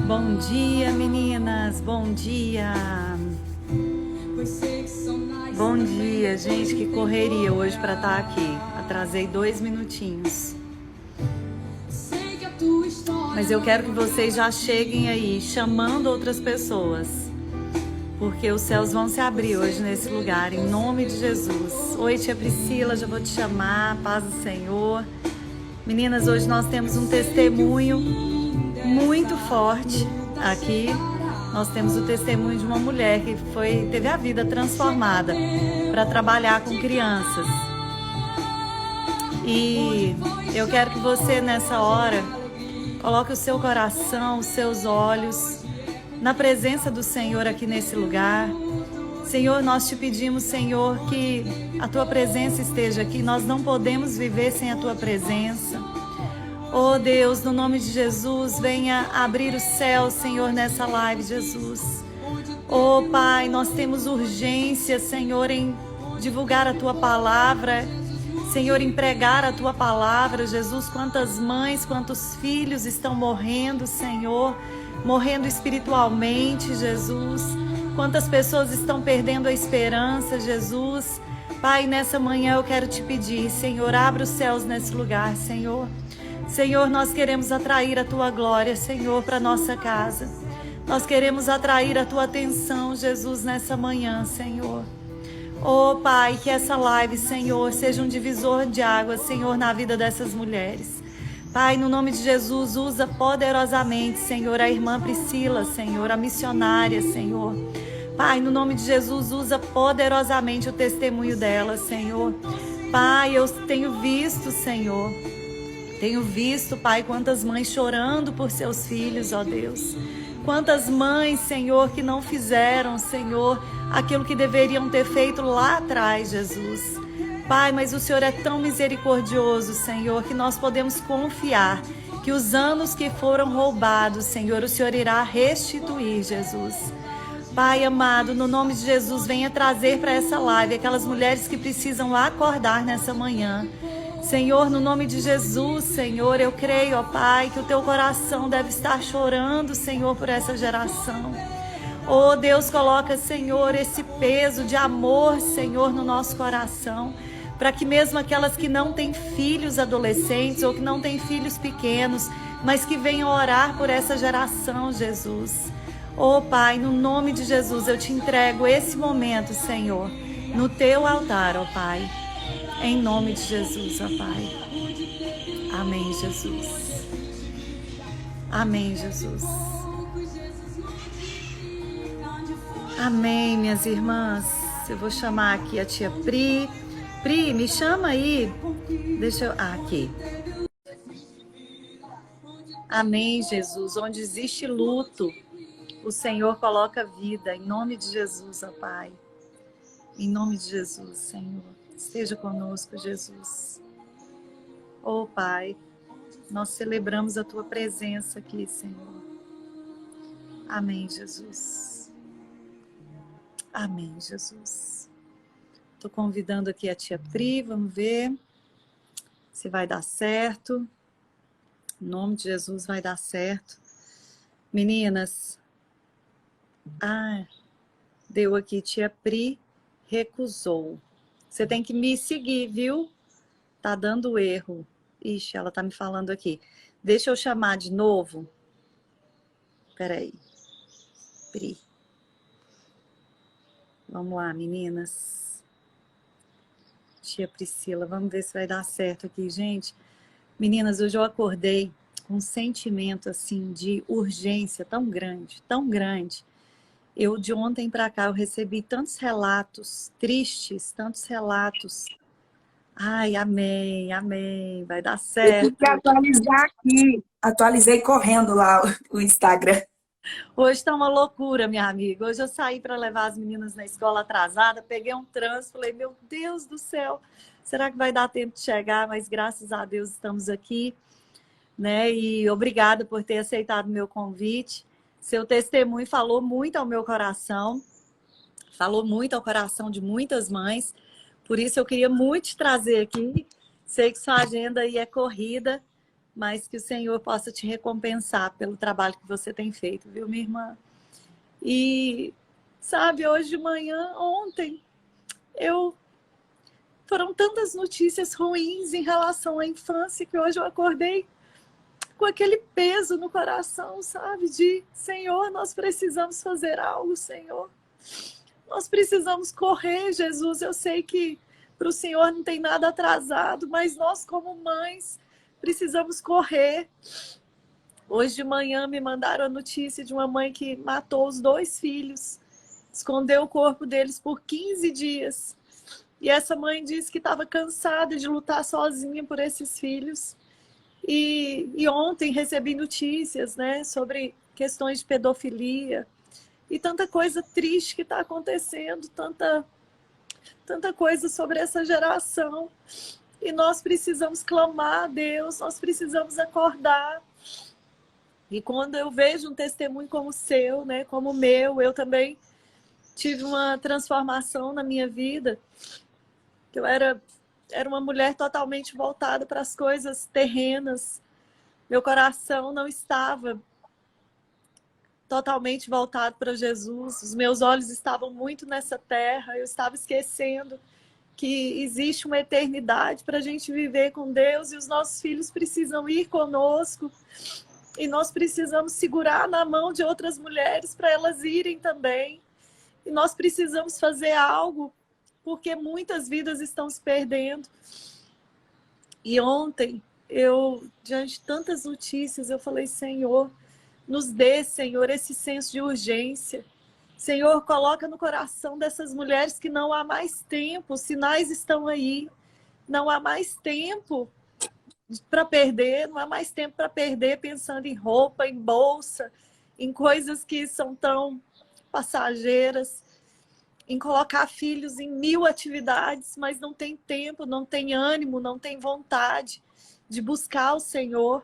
Bom dia, meninas, bom dia. Bom dia, gente, que correria hoje para estar aqui. Atrasei 2 minutinhos. Mas eu quero que vocês já cheguem aí, chamando outras pessoas. Porque os céus vão se abrir hoje nesse lugar, em nome de Jesus. Oi, tia Priscila, já vou te chamar, paz do Senhor. Meninas, hoje nós temos um testemunho muito forte aqui. Nós temos o testemunho de uma mulher que teve a vida transformada para trabalhar com crianças. E eu quero que você, nessa hora, coloque o seu coração, os seus olhos na presença do Senhor aqui nesse lugar. Senhor, nós te pedimos, Senhor, que a tua presença esteja aqui. Nós não podemos viver sem a tua presença. Oh Deus, no nome de Jesus, venha abrir o céu, Senhor, nessa live, Jesus. Oh Pai, nós temos urgência, Senhor, em divulgar a tua palavra, Senhor, em pregar a tua palavra, Jesus. Quantas mães, quantos filhos estão morrendo, Senhor, morrendo espiritualmente, Jesus. Quantas pessoas estão perdendo a esperança, Jesus. Pai, nessa manhã eu quero te pedir, Senhor, abra os céus nesse lugar, Senhor. Senhor, nós queremos atrair a tua glória, Senhor, para nossa casa. Nós queremos atrair a tua atenção, Jesus, nessa manhã, Senhor. Oh, Pai, que essa live, Senhor, seja um divisor de águas, Senhor, na vida dessas mulheres. Pai, no nome de Jesus, usa poderosamente, Senhor, a irmã Priscila, Senhor, a missionária, Senhor. Pai, no nome de Jesus, usa poderosamente o testemunho dela, Senhor. Pai, eu tenho visto, Senhor, Pai, quantas mães chorando por seus filhos, ó Deus. Quantas mães, Senhor, que não fizeram, Senhor, aquilo que deveriam ter feito lá atrás, Jesus. Pai, mas o Senhor é tão misericordioso, Senhor, que nós podemos confiar que os anos que foram roubados, Senhor, o Senhor irá restituir, Jesus. Pai amado, no nome de Jesus, venha trazer para essa live aquelas mulheres que precisam acordar nessa manhã. Senhor, no nome de Jesus, Senhor, eu creio, ó Pai, que o teu coração deve estar chorando, Senhor, por essa geração. Oh Deus, coloca, Senhor, esse peso de amor, Senhor, no nosso coração, para que mesmo aquelas que não têm filhos adolescentes ou que não têm filhos pequenos, mas que venham orar por essa geração, Jesus. Oh Pai, no nome de Jesus, eu te entrego esse momento, Senhor, no teu altar, ó Pai. Em nome de Jesus, ó Pai. Amém, Jesus. Amém, Jesus. Amém, minhas irmãs. Eu vou chamar aqui a tia Pri. Pri, me chama aí. Deixa eu... aqui. Amém, Jesus. Onde existe luto, o Senhor coloca vida. Em nome de Jesus, ó Pai. Em nome de Jesus, Senhor. Esteja conosco, Jesus. Oh, Pai, nós celebramos a tua presença aqui, Senhor. Amém, Jesus. Amém, Jesus. Estou convidando aqui a tia Pri, vamos ver se vai dar certo. Em nome de Jesus vai dar certo. Meninas, deu aqui, tia Pri recusou. Você tem que me seguir, viu? Tá dando erro. Ixi, ela tá me falando aqui. Deixa eu chamar de novo. Peraí. Pri. Vamos lá, meninas. Tia Priscila, vamos ver se vai dar certo aqui, gente. Meninas, hoje eu acordei com um sentimento, assim, de urgência tão grande, tão grande. De ontem para cá, eu recebi tantos relatos tristes, tantos relatos. Ai, amém, amém, vai dar certo. Eu tive que atualizar aqui. Atualizei correndo lá o Instagram. Hoje tá uma loucura, minha amiga. Hoje eu saí para levar as meninas na escola atrasada, peguei um trânsito, falei, meu Deus do céu, será que vai dar tempo de chegar? Mas graças a Deus estamos aqui, né? E obrigada por ter aceitado o meu convite. Seu testemunho falou muito ao meu coração, falou muito ao coração de muitas mães. Por isso eu queria muito te trazer aqui. Sei que sua agenda aí é corrida, mas que o Senhor possa te recompensar pelo trabalho que você tem feito, viu, minha irmã? E, sabe, hoje de manhã, ontem, foram tantas notícias ruins em relação à infância que hoje eu acordei com aquele peso no coração, sabe? De, Senhor, nós precisamos fazer algo, Senhor. Nós precisamos correr, Jesus. Eu sei que para o Senhor não tem nada atrasado, mas nós, como mães, precisamos correr. Hoje de manhã me mandaram a notícia de uma mãe que matou os 2 filhos, escondeu o corpo deles por 15 dias. E essa mãe disse que estava cansada de lutar sozinha por esses filhos. E ontem recebi notícias, né, sobre questões de pedofilia e tanta coisa triste que está acontecendo, tanta coisa sobre essa geração. E nós precisamos clamar a Deus, nós precisamos acordar. E quando eu vejo um testemunho como o seu, né, como o meu, eu também tive uma transformação na minha vida. Eu era uma mulher totalmente voltada para as coisas terrenas. Meu coração não estava totalmente voltado para Jesus. Os meus olhos estavam muito nessa terra. Eu estava esquecendo que existe uma eternidade para a gente viver com Deus e os nossos filhos precisam ir conosco. E nós precisamos segurar na mão de outras mulheres para elas irem também. E nós precisamos fazer algo, porque muitas vidas estão se perdendo. E ontem, diante de tantas notícias, eu falei, Senhor, nos dê, Senhor, esse senso de urgência. Senhor, coloca no coração dessas mulheres que não há mais tempo, os sinais estão aí. Não há mais tempo para perder, não há mais tempo para perder pensando em roupa, em bolsa, em coisas que são tão passageiras, em colocar filhos em 1000 atividades, mas não tem tempo, não tem ânimo, não tem vontade de buscar o Senhor.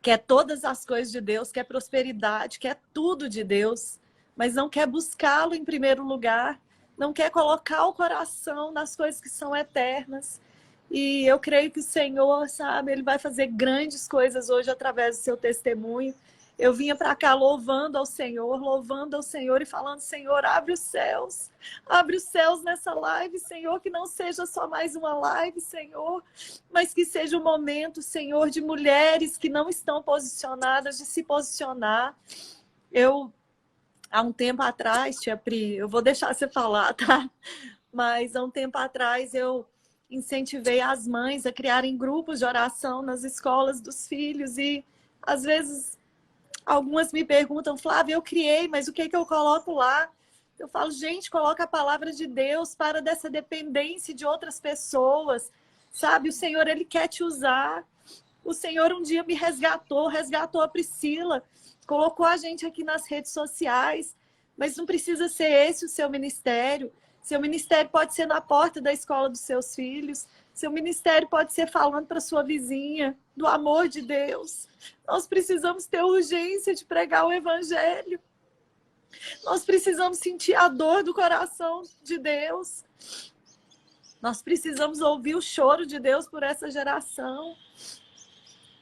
Quer todas as coisas de Deus, quer prosperidade, quer tudo de Deus, mas não quer buscá-lo em primeiro lugar, não quer colocar o coração nas coisas que são eternas. E eu creio que o Senhor, sabe, Ele vai fazer grandes coisas hoje através do seu testemunho. Eu vinha para cá louvando ao Senhor e falando, Senhor, abre os céus nessa live, Senhor, que não seja só mais uma live, Senhor, mas que seja um momento, Senhor, de mulheres que não estão posicionadas, de se posicionar. Há um tempo atrás, tia Pri, eu vou deixar você falar, tá? Mas há um tempo atrás eu incentivei as mães a criarem grupos de oração nas escolas dos filhos e, às vezes, algumas me perguntam, Flávia, eu criei, mas o que eu coloco lá? Eu falo, gente, coloca a palavra de Deus, para dessa dependência de outras pessoas, sabe? O Senhor, Ele quer te usar. O Senhor um dia me resgatou a Priscila, colocou a gente aqui nas redes sociais, mas não precisa ser esse o seu ministério. Seu ministério pode ser na porta da escola dos seus filhos. Seu ministério pode ser falando para sua vizinha do amor de Deus. Nós precisamos ter urgência de pregar o evangelho. Nós precisamos sentir a dor do coração de Deus. Nós precisamos ouvir o choro de Deus por essa geração.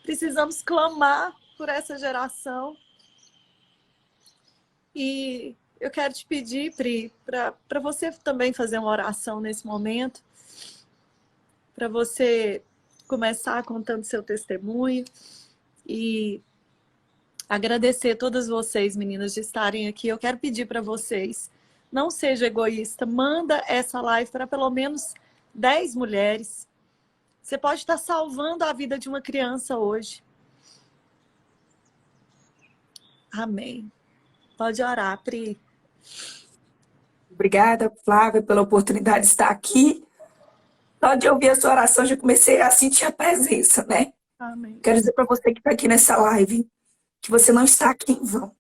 Precisamos clamar por essa geração. E eu quero te pedir, Pri, para você também fazer uma oração nesse momento, para você começar contando seu testemunho e agradecer todas vocês, meninas, de estarem aqui. Eu quero pedir para vocês, não seja egoísta, manda essa live para pelo menos 10 mulheres. Você pode estar salvando a vida de uma criança hoje. Amém. Pode orar, Pri. Obrigada, Flávia, pela oportunidade de estar aqui. Só de ouvir a sua oração, já comecei a sentir a presença, né? Amém. Quero dizer para você que está aqui nessa live, que você não está aqui em vão,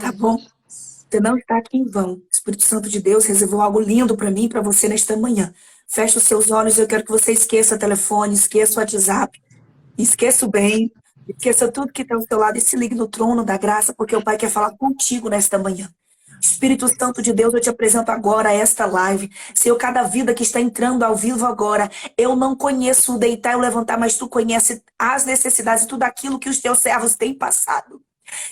tá bom? Você não está aqui em vão. O Espírito Santo de Deus reservou algo lindo para mim e para você nesta manhã. Feche os seus olhos, eu quero que você esqueça o telefone, esqueça o WhatsApp, esqueça o bem, esqueça tudo que está ao seu lado e se ligue no trono da graça, porque o Pai quer falar contigo nesta manhã. Espírito Santo de Deus, eu te apresento agora esta live. Senhor, cada vida que está entrando ao vivo agora, eu não conheço o deitar e o levantar, mas tu conheces as necessidades e tudo aquilo que os teus servos têm passado.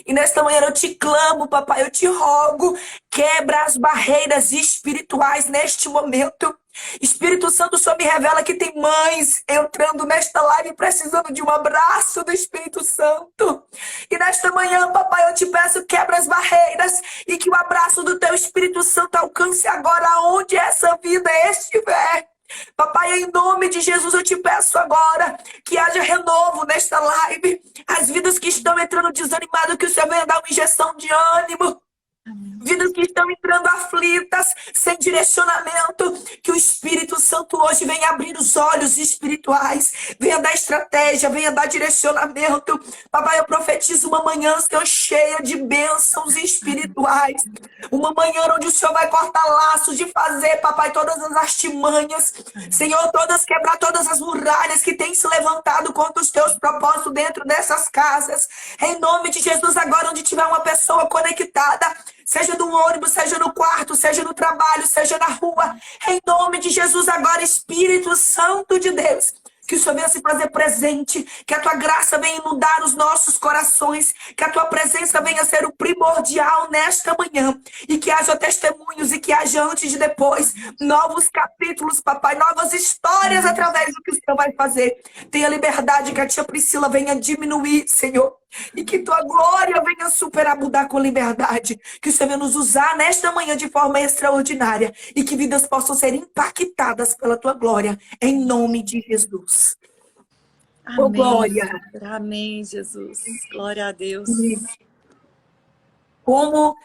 E nesta manhã eu te clamo, papai, eu te rogo, quebra as barreiras espirituais neste momento. Espírito Santo, só me revela que tem mães entrando nesta live precisando de um abraço do Espírito Santo. E nesta manhã, papai, eu te peço, quebra as barreiras e que o abraço do teu Espírito Santo alcance agora onde essa vida estiver. Papai, em nome de Jesus, eu te peço agora que haja renovo nesta live. As vidas que estão entrando desanimadas, que o Senhor venha dar uma injeção de ânimo. Vidas que estão entrando aflitas, sem direcionamento, que o Espírito Santo hoje venha abrir os olhos espirituais, venha dar estratégia, venha dar direcionamento. Papai, eu profetizo uma manhã, Senhor, cheia de bênçãos espirituais. Uma manhã onde o Senhor vai cortar laços de fazer, papai, todas as artimanhas. Senhor, quebrar todas as muralhas que têm se levantado contra os teus propósitos dentro dessas casas. Em nome de Jesus, agora onde tiver uma pessoa conectada, seja no ônibus, seja no quarto, seja no trabalho, seja na rua. Em nome de Jesus, agora, Espírito Santo de Deus, que o Senhor venha se fazer presente, que a tua graça venha inundar os nossos corações, que a tua presença venha ser o primordial nesta manhã, e que haja testemunhos, e que haja antes e depois, novos capítulos, papai, novas histórias através do que o Senhor vai fazer. Tenha liberdade, que a tia Priscila venha diminuir, Senhor, e que tua glória venha superabundar com liberdade. Que o Senhor venha nos usar nesta manhã de forma extraordinária. E que vidas possam ser impactadas pela tua glória. Em nome de Jesus. Amém. Oh, glória. Amém, Jesus. Glória a Deus. Como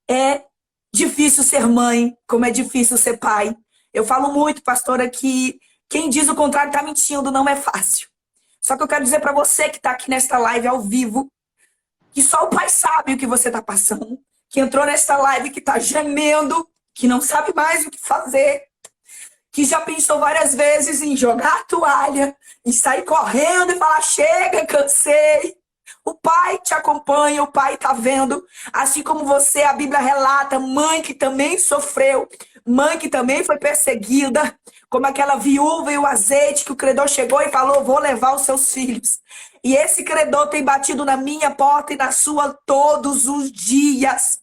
é difícil ser mãe. Como é difícil ser pai. Eu falo muito, pastora, que quem diz o contrário está mentindo. Não é fácil. Só que eu quero dizer para você que está aqui nesta live ao vivo, que só o Pai sabe o que você está passando, que entrou nesta live, que está gemendo, que não sabe mais o que fazer, que já pensou várias vezes em jogar a toalha, em sair correndo e falar, chega, cansei. O Pai te acompanha, o Pai está vendo. Assim como você, a Bíblia relata, mãe que também sofreu, mãe que também foi perseguida, como aquela viúva e o azeite que o credor chegou e falou, vou levar os seus filhos. E esse credor tem batido na minha porta e na sua todos os dias.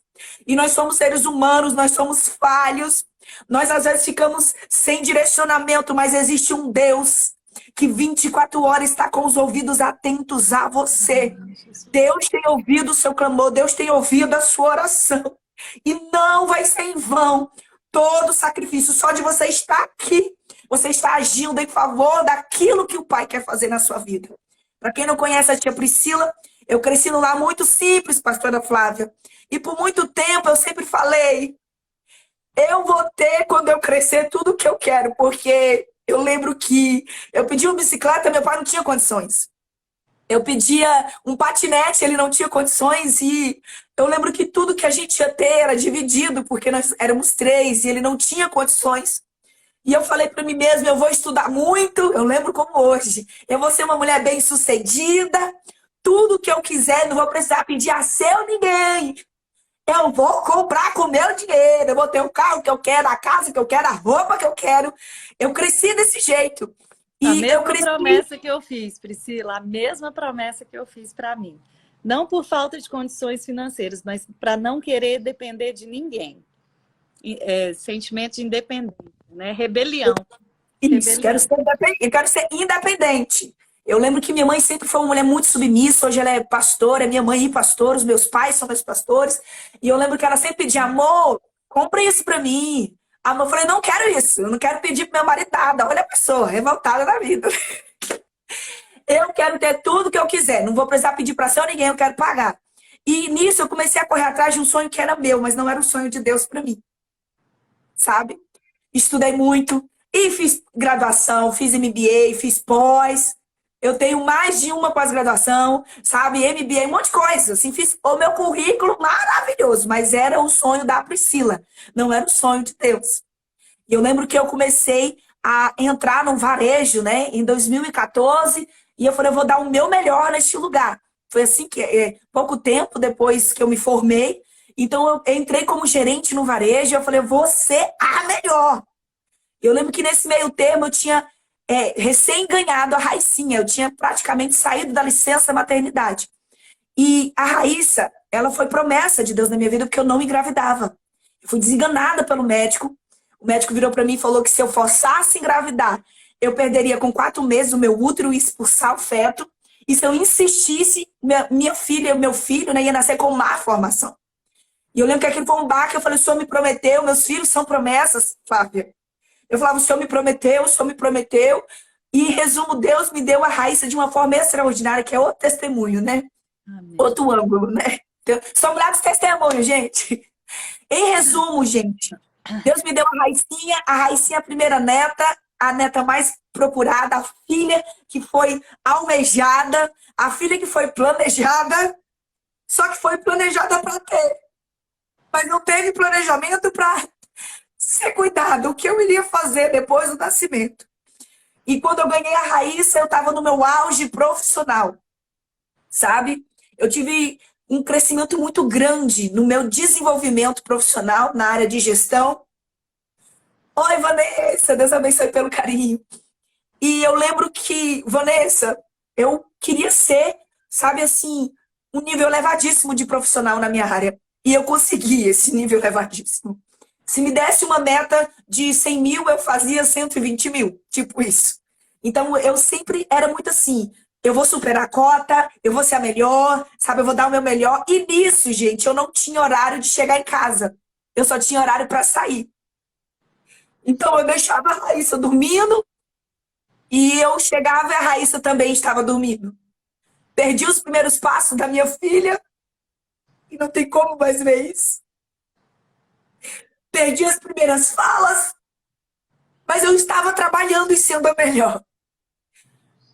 E nós somos seres humanos, nós somos falhos. Nós às vezes ficamos sem direcionamento, mas existe um Deus que 24 horas está com os ouvidos atentos a você. Deus tem ouvido o seu clamor, Deus tem ouvido a sua oração. E não vai ser em vão todo sacrifício. Só de você estar aqui, você está agindo em favor daquilo que o Pai quer fazer na sua vida. Para quem não conhece a tia Priscila, eu cresci num lar muito simples, pastora Flávia. E por muito tempo eu sempre falei, eu vou ter, quando eu crescer, tudo o que eu quero. Porque eu lembro que eu pedi uma bicicleta, meu pai não tinha condições. Eu pedia um patinete, ele não tinha condições. E eu lembro que tudo que a gente ia ter era dividido, porque nós éramos 3 e ele não tinha condições. E eu falei para mim mesma, eu vou estudar muito, eu lembro como hoje. Eu vou ser uma mulher bem-sucedida, tudo que eu quiser, não vou precisar pedir a seu ninguém. Eu vou comprar com o meu dinheiro, eu vou ter o carro que eu quero, a casa que eu quero, a roupa que eu quero. Eu cresci desse jeito. E a mesma promessa que eu fiz, Priscila, a mesma promessa que eu fiz para mim. Não por falta de condições financeiras, mas para não querer depender de ninguém. Sentimento de independência, né? Rebelião. Isso, eu quero ser independente. Eu lembro que minha mãe sempre foi uma mulher muito submissa, hoje ela é pastora, minha mãe é pastora, os meus pais são meus pastores, e eu lembro que ela sempre pedia, amor, compra isso pra mim. Amor, eu falei, não quero isso, eu não quero pedir pro meu marido nada, olha a pessoa, revoltada da vida. Eu quero ter tudo que eu quiser, não vou precisar pedir pra seu ninguém, eu quero pagar. E nisso eu comecei a correr atrás de um sonho que era meu, mas não era o sonho de Deus pra mim. Sabe? Estudei muito, e fiz graduação, fiz MBA, fiz pós. Eu tenho mais de uma pós-graduação, sabe? MBA, um monte de coisa. Assim, fiz o meu currículo maravilhoso, mas era o sonho da Priscila, não era o sonho de Deus. E eu lembro que eu comecei a entrar num varejo, né, em 2014, e eu falei, eu vou dar o meu melhor neste lugar. Foi assim que, pouco tempo depois que eu me formei, Então eu entrei como gerente no varejo e eu falei, eu vou ser a melhor. Eu lembro que nesse meio termo eu tinha recém ganhado a Raicinha, eu tinha praticamente saído da licença maternidade. E a Raíssa, ela foi promessa de Deus na minha vida porque eu não engravidava. Eu fui desenganada pelo médico. O médico virou para mim e falou que se eu forçasse engravidar, eu perderia com 4 meses o meu útero e expulsar o feto. E se eu insistisse, minha filha, meu filho, né, ia nascer com má formação. E eu lembro que aquilo foi um baque, eu falei, o senhor me prometeu, meus filhos são promessas, Flávia. Eu falava, o senhor me prometeu, o senhor me prometeu. E, em resumo, Deus me deu a Raíssa de uma forma extraordinária, que é outro testemunho, né? Amém. Outro ângulo, né? Então, são mulheres de testemunho, gente. Em resumo, gente, Deus me deu a Raicinha a primeira neta, a neta mais procurada, a filha que foi almejada, a filha que foi planejada, só que foi planejada para ter. Mas não teve planejamento para ser cuidado, o que eu iria fazer depois do nascimento. E quando eu ganhei a Raíssa, eu estava no meu auge profissional, sabe? Eu tive um crescimento muito grande no meu desenvolvimento profissional na área de gestão. Oi, Vanessa, Deus abençoe pelo carinho. E eu lembro que, Vanessa, eu queria ser, sabe assim, um nível elevadíssimo de profissional na minha área. E eu consegui esse nível elevadíssimo. Se me desse uma meta de 100 mil, eu fazia 120 mil, tipo isso. Então, eu sempre era muito assim, eu vou superar a cota, eu vou ser a melhor, sabe, eu vou dar o meu melhor. E nisso, gente, eu não tinha horário de chegar em casa. Eu só tinha horário para sair. Então, eu deixava a Raíssa dormindo e eu chegava e a Raíssa também estava dormindo. Perdi os primeiros passos da minha filha e não tem como mais ver isso. Perdi as primeiras falas, mas eu estava trabalhando e sendo a melhor.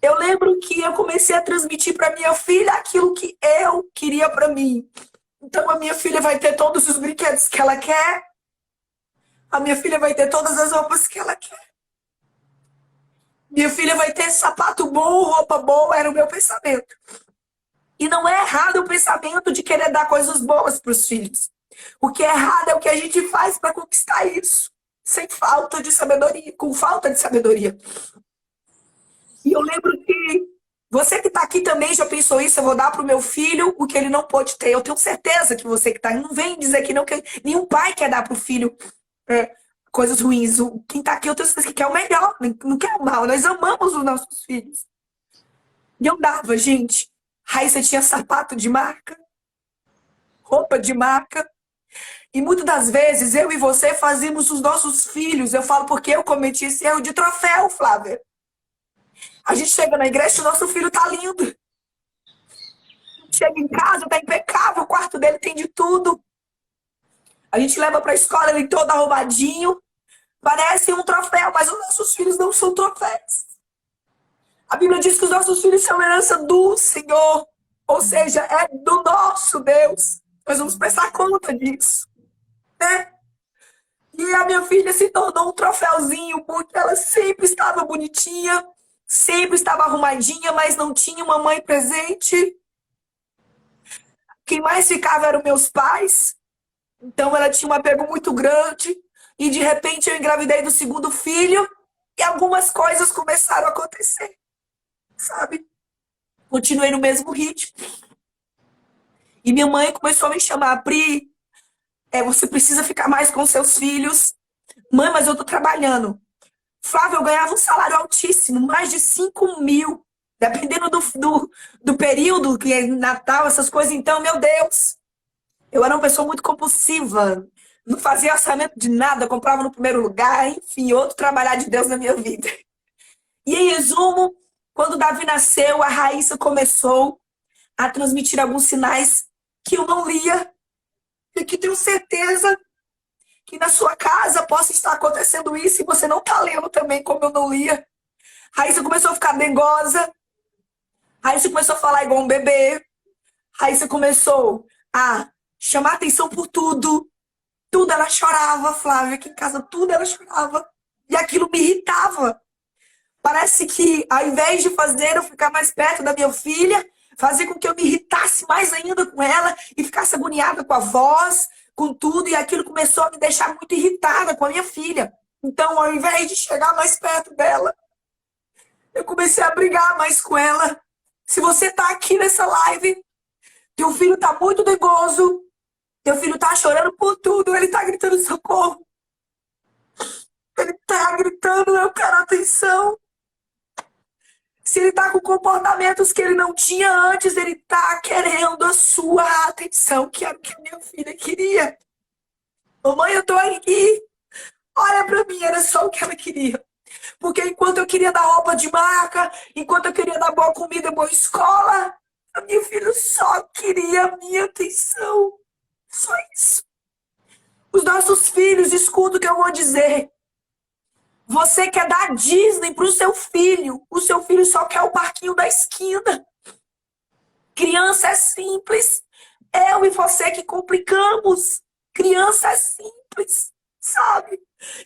Eu lembro que eu comecei a transmitir para minha filha aquilo que eu queria para mim. Então a minha filha vai ter todos os brinquedos que ela quer. A minha filha vai ter todas as roupas que ela quer. Minha filha vai ter sapato bom, roupa boa, era o meu pensamento. E não é errado o pensamento de querer dar coisas boas para os filhos. O que é errado é o que a gente faz para conquistar isso. Sem falta de sabedoria, com falta de sabedoria. E eu lembro que você que está aqui também já pensou isso, eu vou dar para o meu filho o que ele não pôde ter. Eu tenho certeza que você que está aí, não vem dizer que não quer, nenhum pai quer dar para o filho coisas ruins. Quem está aqui, eu tenho certeza que quer o melhor, não quer o mal. Nós amamos os nossos filhos. E eu dava, gente. Raíssa tinha sapato de marca, roupa de marca. E muitas das vezes eu e você fazíamos os nossos filhos. Eu falo porque eu cometi esse erro de troféu, Flávia. A gente chega na igreja e o nosso filho tá lindo. Chega em casa, tá impecável, o quarto dele tem de tudo. A gente leva pra escola, ele todo arrumadinho. Parece um troféu, mas os nossos filhos não são troféus. A Bíblia diz que os nossos filhos são herança do Senhor. Ou seja, é do nosso Deus. Nós vamos prestar conta disso. Né? E a minha filha se tornou um troféuzinho, porque ela sempre estava bonitinha, sempre estava arrumadinha, mas não tinha uma mãe presente. Quem mais ficava eram meus pais. Então ela tinha um apego muito grande. E de repente eu engravidei do segundo filho e algumas coisas começaram a acontecer. Sabe? Continuei no mesmo ritmo. E minha mãe começou a me chamar, Pri, você precisa ficar mais com seus filhos. Mãe, mas eu tô trabalhando. Flávia, eu ganhava um salário altíssimo, mais de 5 mil. Dependendo do período, que é Natal, essas coisas. Então, meu Deus, eu era uma pessoa muito compulsiva. Não fazia orçamento de nada, comprava no primeiro lugar. Enfim, outro trabalhar de Deus na minha vida. E em resumo, quando Davi nasceu, a Raíssa começou a transmitir alguns sinais que eu não lia. E que tenho certeza que na sua casa possa estar acontecendo isso e você não está lendo também como eu não lia. Raíssa começou a ficar dengosa. Raíssa começou a falar igual um bebê. Raíssa começou a chamar atenção por tudo. Tudo ela chorava, Flávia. Aqui em casa tudo ela chorava. E aquilo me irritava. Parece que ao invés de fazer eu ficar mais perto da minha filha, fazia com que eu me irritasse mais ainda com ela e ficasse agoniada com a voz, com tudo, e aquilo começou a me deixar muito irritada com a minha filha. Então, ao invés de chegar mais perto dela, eu comecei a brigar mais com ela. Se você tá aqui nessa live, teu filho tá muito nervoso, teu filho tá chorando por tudo, ele tá gritando socorro. Ele tá gritando, eu quero atenção. Se ele tá com comportamentos que ele não tinha antes, ele tá querendo a sua atenção, que era o que a minha filha queria. Mamãe, eu tô aqui. Olha pra mim, era só o que ela queria. Porque enquanto eu queria dar roupa de marca, enquanto eu queria dar boa comida, boa escola, a minha filha só queria a minha atenção. Só isso. Os nossos filhos, escuta o que eu vou dizer. Você quer dar Disney pro seu filho. O seu filho só quer o parquinho da esquina. Criança é simples. Eu e você que complicamos. Criança é simples, sabe?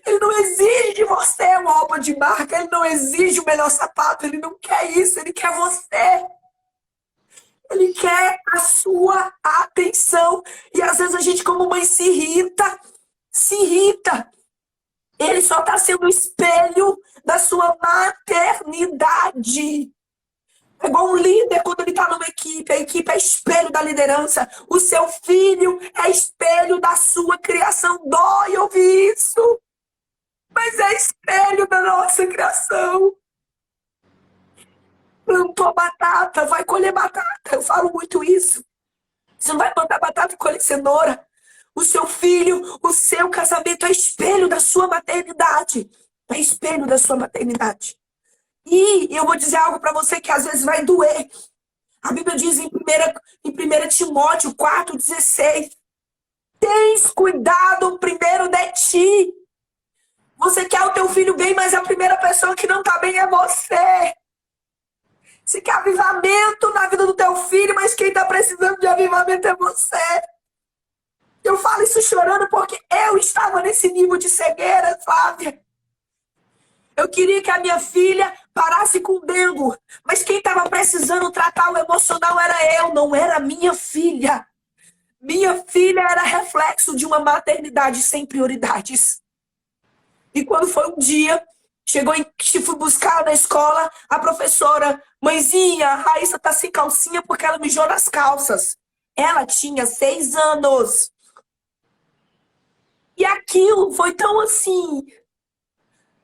Ele não exige de você uma roupa de marca. Ele não exige o melhor sapato. Ele não quer isso. Ele quer você. Ele quer a sua atenção. E às vezes a gente, como mãe, se irrita. Se irrita. Ele só está sendo o espelho da sua maternidade. É igual um líder quando ele está numa equipe. A equipe é espelho da liderança. O seu filho é espelho da sua criação. Dói ouvir isso. Mas é espelho da nossa criação. Plantou batata, vai colher batata. Eu falo muito isso. Você não vai plantar batata e colher cenoura. O seu filho, o seu casamento é espelho da sua maternidade. É espelho da sua maternidade. E eu vou dizer algo para você que às vezes vai doer. A Bíblia diz em 1 Timóteo 4,16: tens cuidado primeiro de ti. Você quer o teu filho bem, mas a primeira pessoa que não está bem é você. Você quer avivamento na vida do teu filho, mas quem está precisando de avivamento é você. Eu falo isso chorando porque eu estava nesse nível de cegueira, Flávia. Eu queria que a minha filha parasse com o dengo, mas quem estava precisando tratar o emocional era eu, não era minha filha. Minha filha era reflexo de uma maternidade sem prioridades. E quando foi um dia, fui buscar na escola, a professora, mãezinha, a Raíssa tá sem calcinha porque ela mijou nas calças. Ela tinha 6 anos. E aquilo foi tão assim,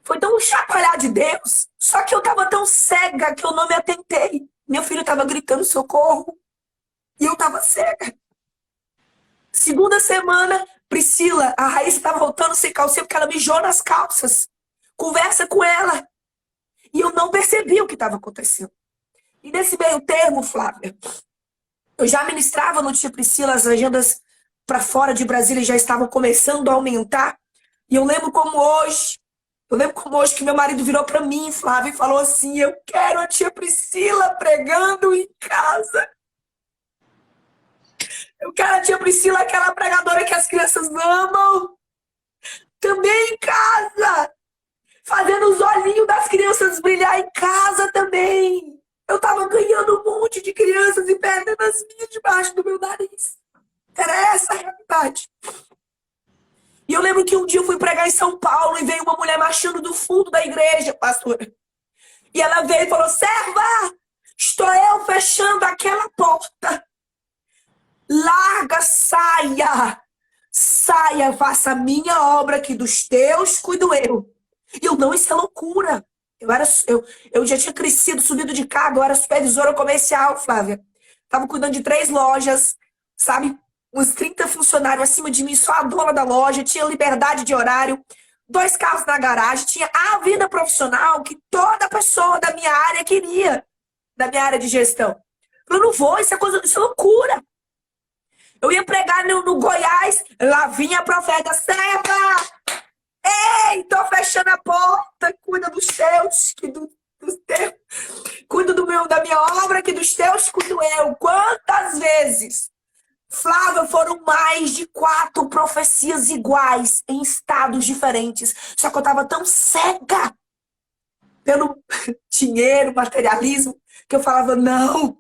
foi tão um chacoalhar de Deus. Só que eu tava tão cega que eu não me atentei. Meu filho tava gritando socorro e eu tava cega. Segunda semana, Priscila, a Raíssa tava voltando sem calcinha porque ela mijou nas calças. Conversa com ela. E eu não percebi o que estava acontecendo. E nesse meio termo, Flávia, eu já ministrava no Tia Priscila, as agendas para fora de Brasília já estavam começando a aumentar. E eu lembro como hoje que meu marido virou para mim, Flávia, e falou assim: eu quero a Tia Priscila pregando em casa. Eu quero a Tia Priscila, aquela pregadora que as crianças amam, também em casa. Fazendo os olhinhos das crianças brilhar em casa também. Eu tava ganhando um monte de crianças e perdendo as minhas debaixo do meu nariz. Era essa a realidade. E eu lembro que um dia eu fui pregar em São Paulo e veio uma mulher marchando do fundo da igreja, pastora. E ela veio e falou: serva, estou eu fechando aquela porta. Larga, saia. Saia, faça a minha obra, que dos teus cuido eu. E eu, não, isso é loucura. Eu já tinha crescido, subido de cargo, eu era supervisora comercial, Flávia. Tava cuidando de 3 lojas, sabe? Uns 30 funcionários acima de mim, só a dona da loja, tinha liberdade de horário, 2 carros na garagem, tinha a vida profissional que toda pessoa da minha área queria, da minha área de gestão. Eu não vou, isso é loucura. Eu ia pregar no Goiás, lá vinha a profeta: serva! Ei, tô fechando a porta, cuida dos teus, cuida da minha obra, que dos teus cuido eu. Quantas vezes, Flávia, foram mais de 4 profecias iguais em estados diferentes. Só que eu tava tão cega pelo dinheiro, materialismo, que eu falava: não,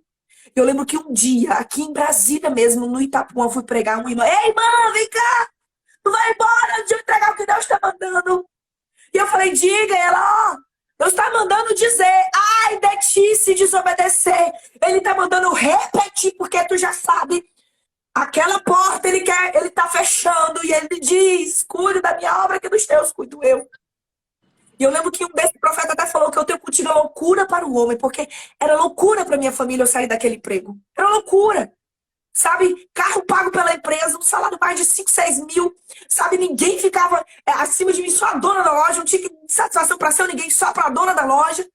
Eu lembro que um dia, aqui em Brasília mesmo, no Itapuã, eu fui pregar uma irmã. Ei, irmã, vem cá! Tu vai embora, deixa eu entregar o que Deus está mandando. E eu falei, diga, e ela, ó, Deus está mandando dizer, ai de ti se desobedecer. Ele está mandando repetir, porque tu já sabe. Aquela porta ele tá fechando e ele diz, cuide da minha obra que dos teus cuido eu. E eu lembro que um desses profetas até falou que eu tenho contigo loucura para o homem, porque era loucura para minha família eu sair daquele emprego. Era loucura. Sabe, carro pago pela empresa, um salário mais de 5, 6 mil. Sabe, ninguém ficava acima de mim, só a dona da loja. Não tinha satisfação para ser ninguém, só para a dona da loja.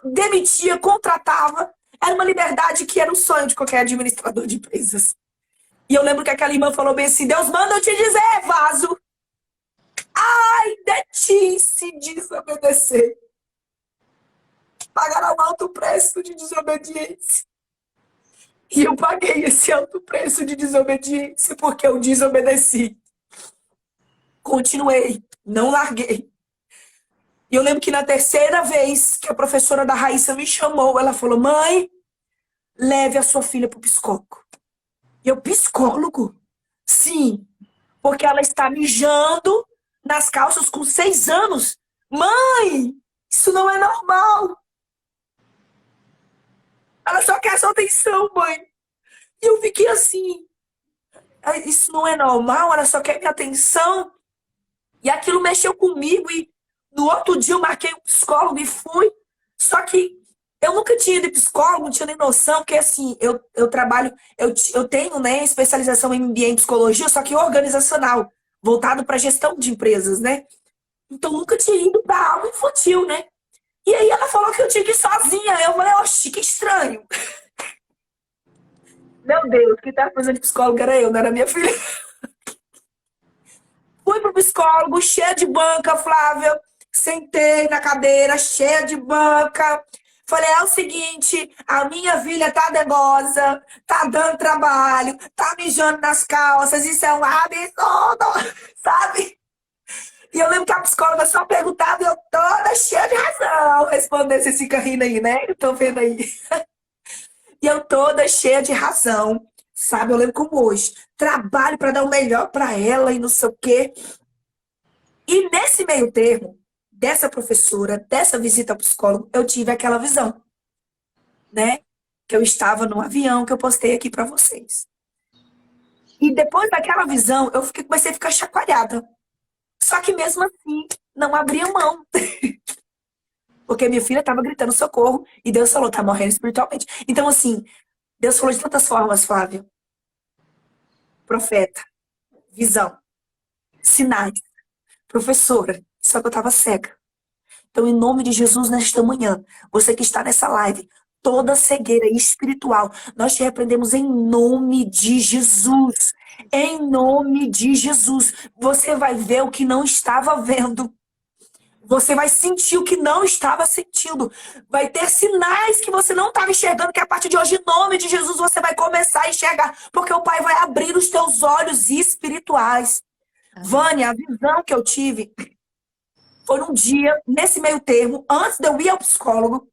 Demitia, contratava. Era uma liberdade que era um sonho de qualquer administrador de empresas. E eu lembro que aquela irmã falou bem assim, Deus manda eu te dizer, vaso. Ai de ti se desobedecer. Pagará um alto preço de desobediência. E eu paguei esse alto preço de desobediência porque eu desobedeci. Continuei, não larguei. E eu lembro que na terceira vez que a professora da Raíssa me chamou, ela falou, mãe, leve a sua filha para o psicólogo. E eu, psicólogo? Sim, porque ela está mijando nas calças com 6 anos. Mãe, isso não é normal. Ela só quer sua atenção, mãe. E eu fiquei assim, isso não é normal, ela só quer minha atenção. E aquilo mexeu comigo e no outro dia eu marquei um psicólogo e fui. Só que eu nunca tinha ido de psicólogo, não tinha nem noção, porque assim, eu trabalho, eu tenho, né, especialização em MBA em psicologia, só que organizacional, voltado para gestão de empresas, né? Então nunca tinha ido para algo infantil, né? E aí ela falou que eu tinha que ir sozinha. Eu falei, oxi, que estranho. Meu Deus, quem tava fazendo de psicólogo era eu, não era minha filha. Fui pro psicólogo, cheia de banca, Flávia. Sentei na cadeira, cheia de banca. Falei, é o seguinte, a minha filha tá nervosa, tá dando trabalho, tá mijando nas calças, isso é um absurdo, sabe? E eu lembro que a psicóloga só perguntava e eu toda cheia de razão respondendo. Vocês ficam rindo aí, né? Eu tô vendo aí. E eu toda cheia de razão, sabe? Eu lembro como hoje. Trabalho para dar o melhor para ela e não sei o quê. E nesse meio termo, dessa professora, dessa visita ao psicólogo, eu tive aquela visão, né? Que eu estava no avião, que eu postei aqui para vocês. E depois daquela visão, comecei a ficar chacoalhada. Só que mesmo assim, não abria mão. Porque minha filha estava gritando socorro e Deus falou, tá morrendo espiritualmente. Então, assim, Deus falou de tantas formas, Flávio. Profeta, visão, sinais, professora, só que eu estava cega. Então, em nome de Jesus, nesta manhã, você que está nessa live, toda cegueira espiritual, nós te repreendemos em nome de Jesus. Em nome de Jesus. Você vai ver o que não estava vendo. Você vai sentir o que não estava sentindo. Vai ter sinais que você não estava enxergando, que a partir de hoje, em nome de Jesus, você vai começar a enxergar. Porque o Pai vai abrir os teus olhos espirituais. Vânia, a visão que eu tive foi num dia, nesse meio termo, antes de eu ir ao psicólogo.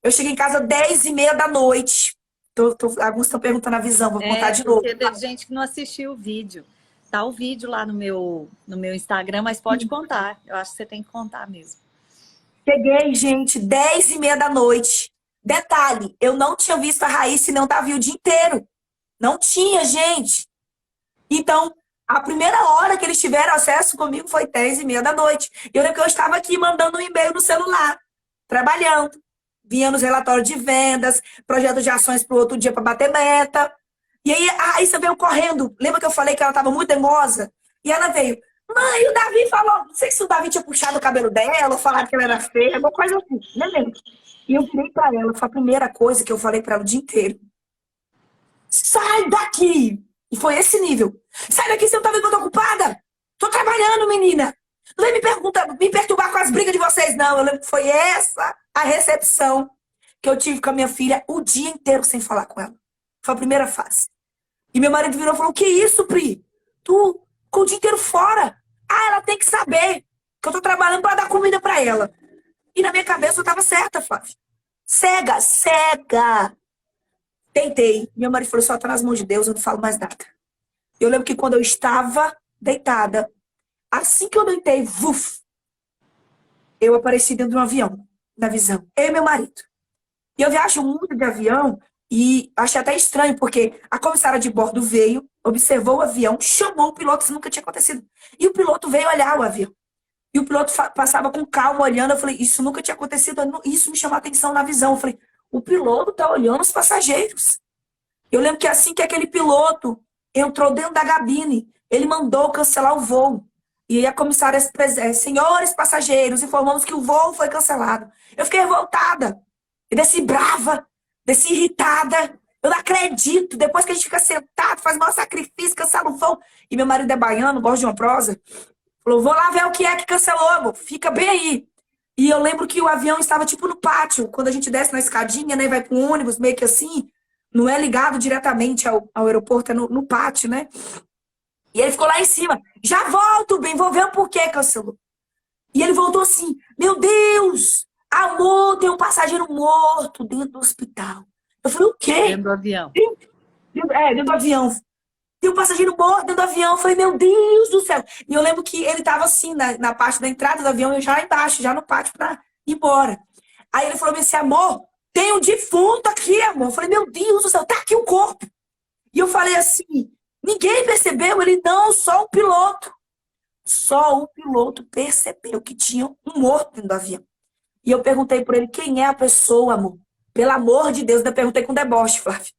Eu cheguei em casa 10h30 da noite. Alguns estão perguntando a visão, vou contar de novo. Porque teve gente que não assistiu o vídeo. Tá o vídeo lá no meu Instagram, mas pode contar. Eu acho que você tem que contar mesmo. Cheguei, gente, 10h30 da noite. Detalhe, eu não tinha visto a Raíssa e não tava o dia inteiro. Não tinha, gente. Então, a primeira hora que eles tiveram acesso comigo foi 10h30 da noite. E eu lembro que eu estava aqui mandando um e-mail no celular, trabalhando. Vinha nos relatórios de vendas, projetos de ações para o outro dia para bater meta. E aí a Raíssa veio correndo. Lembra que eu falei que ela estava muito teimosa? E ela veio, mãe, o Davi falou, não sei se o Davi tinha puxado o cabelo dela, ou falado que ela era feia, alguma coisa assim, não lembro. E eu virei para ela, foi a primeira coisa que eu falei para ela o dia inteiro. Sai daqui! E foi esse nível. Sai daqui, você não tá vendo que eu tô ocupada? Tô trabalhando, menina. Não vem me perturbar com as brigas de vocês, não. Eu lembro que foi essa a recepção que eu tive com a minha filha o dia inteiro sem falar com ela. Foi a primeira fase. E meu marido virou e falou, que isso, Pri? Tu ficou o dia inteiro fora. Ah, ela tem que saber que eu tô trabalhando para dar comida para ela. E na minha cabeça eu tava certa, Flávia. Cega, cega. Deitei. Meu marido falou, só tá nas mãos de Deus, eu não falo mais nada. Eu lembro que quando eu estava deitada, assim que eu deitei, vuf, eu apareci dentro de um avião, na visão. Eu e meu marido. E eu viajo muito de avião e achei até estranho, porque a comissária de bordo veio, observou o avião, chamou o piloto, isso nunca tinha acontecido. E o piloto veio olhar o avião. E o piloto passava com calma, olhando. Eu falei, isso nunca tinha acontecido. Isso me chamou a atenção na visão. Eu falei, o piloto tá olhando os passageiros. Eu lembro que assim que aquele piloto entrou dentro da cabine, ele mandou cancelar o voo. E aí a comissária, senhores passageiros, informamos que o voo foi cancelado. Eu fiquei revoltada. Eu desci brava, desci irritada. Eu não acredito. Depois que a gente fica sentado, faz maior sacrifício, cancela o voo. E meu marido é baiano, gosta de uma prosa. Falou, vou lá ver o que é que cancelou, amor. Fica bem aí. E eu lembro que o avião estava tipo no pátio. Quando a gente desce na escadinha, né, vai com o ônibus, meio que assim. Não é ligado diretamente ao aeroporto, é no pátio, né? E ele ficou lá em cima. Já volto, bem, vou ver o porquê cancelou. E ele voltou assim, meu Deus, amor, tem um passageiro morto dentro do hospital. Eu falei, o quê? Dentro do avião. Dentro do avião. Tem um passageiro morto dentro do avião. Eu falei, meu Deus do céu. E eu lembro que ele tava assim, na parte da entrada do avião, eu já lá embaixo, já no pátio pra ir embora. Aí ele falou assim, amor, tem um defunto aqui, amor. Eu falei, meu Deus do céu, tá aqui o corpo. E eu falei assim, ninguém percebeu? Ele, não, só o piloto. Só o piloto percebeu que tinha um morto dentro do avião. E eu perguntei por ele, quem é a pessoa, amor? Pelo amor de Deus, eu perguntei com deboche, Flávio.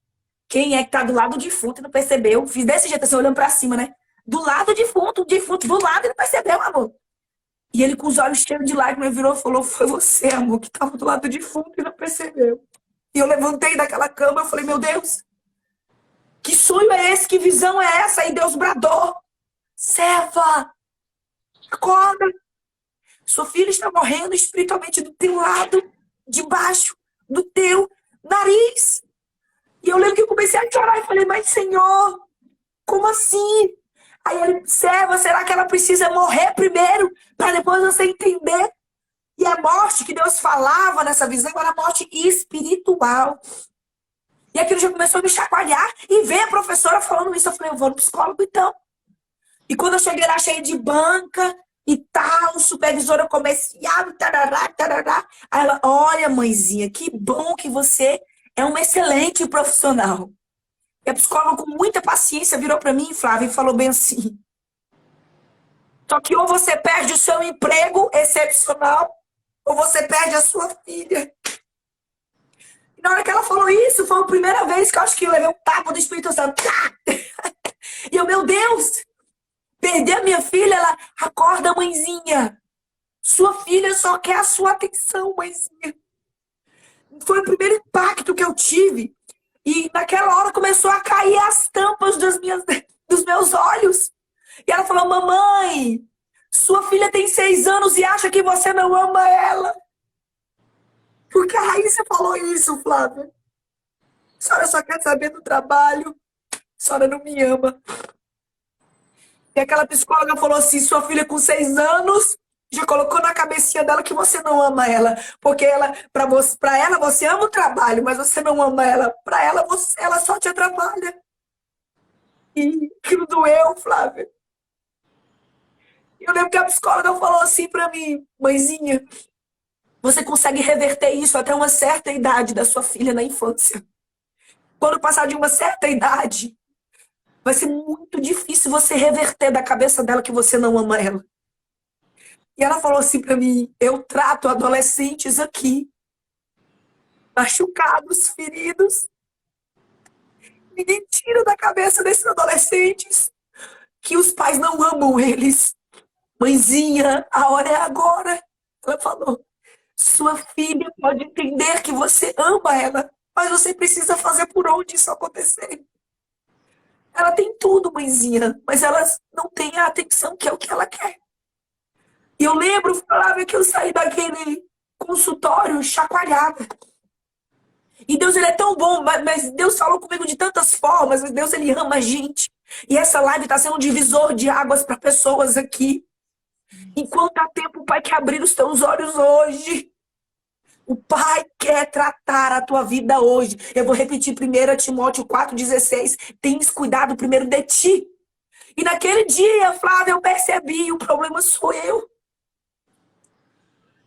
Quem é que tá do lado do defunto e não percebeu? Fiz desse jeito, assim, olhando pra cima, né? Do lado do defunto, o defunto do lado e não percebeu, amor. E ele com os olhos cheios de lágrimas virou e falou, foi você, amor, que tava do lado do defunto e não percebeu. E eu levantei daquela cama e falei, meu Deus, que sonho é esse? Que visão é essa? E Deus bradou, serva, acorda. Sua filha está morrendo espiritualmente do teu lado, debaixo do teu nariz. E eu lembro que eu comecei a chorar e falei, mas Senhor, como assim? Aí ele, serva, será que ela precisa morrer primeiro para depois você entender? E a morte que Deus falava nessa visão era a morte espiritual. E aquilo já começou a me chacoalhar e ver a professora falando isso. Eu falei, eu vou no psicólogo então. E quando eu cheguei lá cheia de banca e tal, supervisora comercial, tarará, tarará. Aí ela, olha mãezinha, que bom que você é uma excelente profissional. E a psicóloga, com muita paciência, virou para mim, Flávia, e falou bem assim, só que ou você perde o seu emprego excepcional, ou você perde a sua filha. E na hora que ela falou isso, foi a primeira vez que eu acho que eu levei um tapa do Espírito Santo. E eu, meu Deus, perder a minha filha, ela, acorda, mãezinha. Sua filha só quer a sua atenção, mãezinha. Foi o primeiro impacto que eu tive. E naquela hora começou a cair as tampas dos meus olhos. E ela falou, mamãe, sua filha tem 6 anos e acha que você não ama ela. Porque a Raíssa falou isso, Flávia. A senhora só quer saber do trabalho. A senhora não me ama. E aquela psicóloga falou assim, sua filha com 6 anos já colocou na cabecinha dela que você não ama ela. Porque ela, pra ela você ama o trabalho, mas você não ama ela. Pra ela, ela só te atrapalha. E aquilo doeu, Flávia. Eu lembro que a psicóloga falou assim pra mim, mãezinha, você consegue reverter isso até uma certa idade da sua filha na infância. Quando passar de uma certa idade, vai ser muito difícil você reverter da cabeça dela que você não ama ela. E ela falou assim pra mim, eu trato adolescentes aqui, machucados, feridos. Ninguém tira da cabeça desses adolescentes que os pais não amam eles. Mãezinha, a hora é agora. Ela falou, sua filha pode entender que você ama ela, mas você precisa fazer por onde isso acontecer. Ela tem tudo, mãezinha, mas ela não tem a atenção que é o que ela quer. E eu lembro, Flávia, que eu saí daquele consultório chacoalhada. E Deus, ele é tão bom, mas Deus falou comigo de tantas formas, mas Deus, ele ama a gente. E essa live está sendo um divisor de águas para pessoas aqui. Enquanto há tempo, Pai, que abrir os teus olhos hoje. O Pai quer tratar a tua vida hoje. Eu vou repetir 1 Timóteo 4,16. Tens cuidado primeiro de ti. E naquele dia, Flávia, eu percebi, o problema sou eu.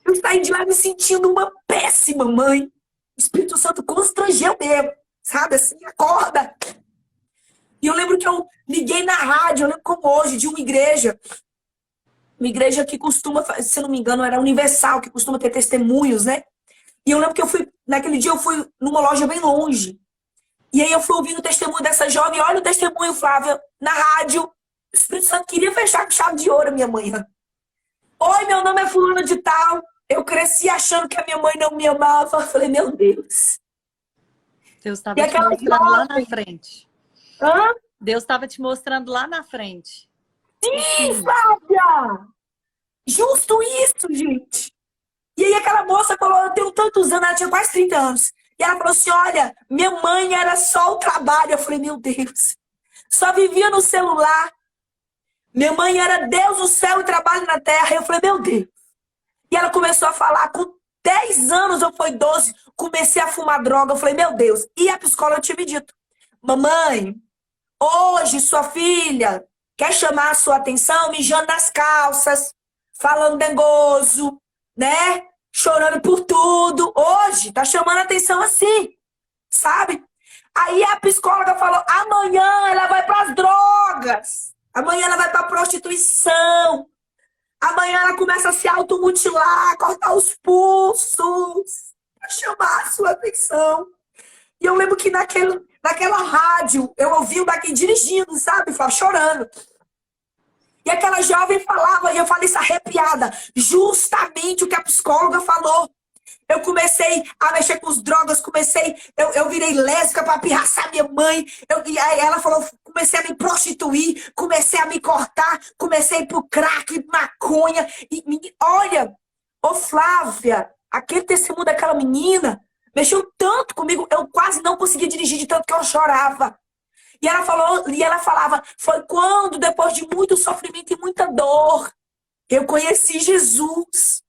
Eu saí de lá me sentindo uma péssima mãe. O Espírito Santo constrangeu mesmo. Sabe assim, acorda. E eu lembro que eu liguei na rádio, eu lembro como hoje, de uma igreja. Uma igreja que costuma, se eu não me engano, era Universal, que costuma ter testemunhos, né? E eu lembro que naquele dia eu fui numa loja bem longe. E aí eu fui ouvindo o testemunho dessa jovem. Olha o testemunho, Flávia, na rádio. O Espírito Santo queria fechar com chave de ouro a minha manhã. Oi, meu nome é fulano de tal. Eu cresci achando que a minha mãe não me amava. Eu falei, meu Deus. Deus E estava te aquela mostrando lá na jovem... frente. Hã? Deus estava te mostrando lá na frente. Sim, Flávia! Justo isso, gente. E aí aquela moça falou, eu tenho tantos anos, ela tinha quase 30 anos. E ela falou assim, olha, minha mãe era só o trabalho. Eu falei, meu Deus, só vivia no celular. Minha mãe era Deus no céu e trabalho na terra. Eu falei, meu Deus. E ela começou a falar, com 10 anos ou foi 12, comecei a fumar droga. Eu falei, meu Deus. E a psicóloga tinha me dito, mamãe, hoje sua filha quer chamar a sua atenção mijando nas calças, falando dengoso, né? Chorando por tudo. Hoje tá chamando a atenção assim, sabe? Aí a psicóloga falou, amanhã ela vai para as drogas. Amanhã ela vai para a prostituição. Amanhã ela começa a se automutilar, cortar os pulsos, para chamar a sua atenção. E eu lembro que naquela rádio, eu ouvi o daqui dirigindo, sabe? Chorando. E aquela jovem falava, e eu falei isso arrepiada, justamente o que a psicóloga falou. Eu comecei a mexer com as drogas, eu virei lésbica para pirraçar minha mãe. E aí ela falou, comecei a me prostituir, comecei a me cortar, comecei a ir pro crack, maconha. Olha, ô Flávia, aquele testemunho daquela menina mexeu tanto comigo, eu quase não conseguia dirigir de tanto que eu chorava. E ela falava, foi quando, depois de muito sofrimento e muita dor, eu conheci Jesus.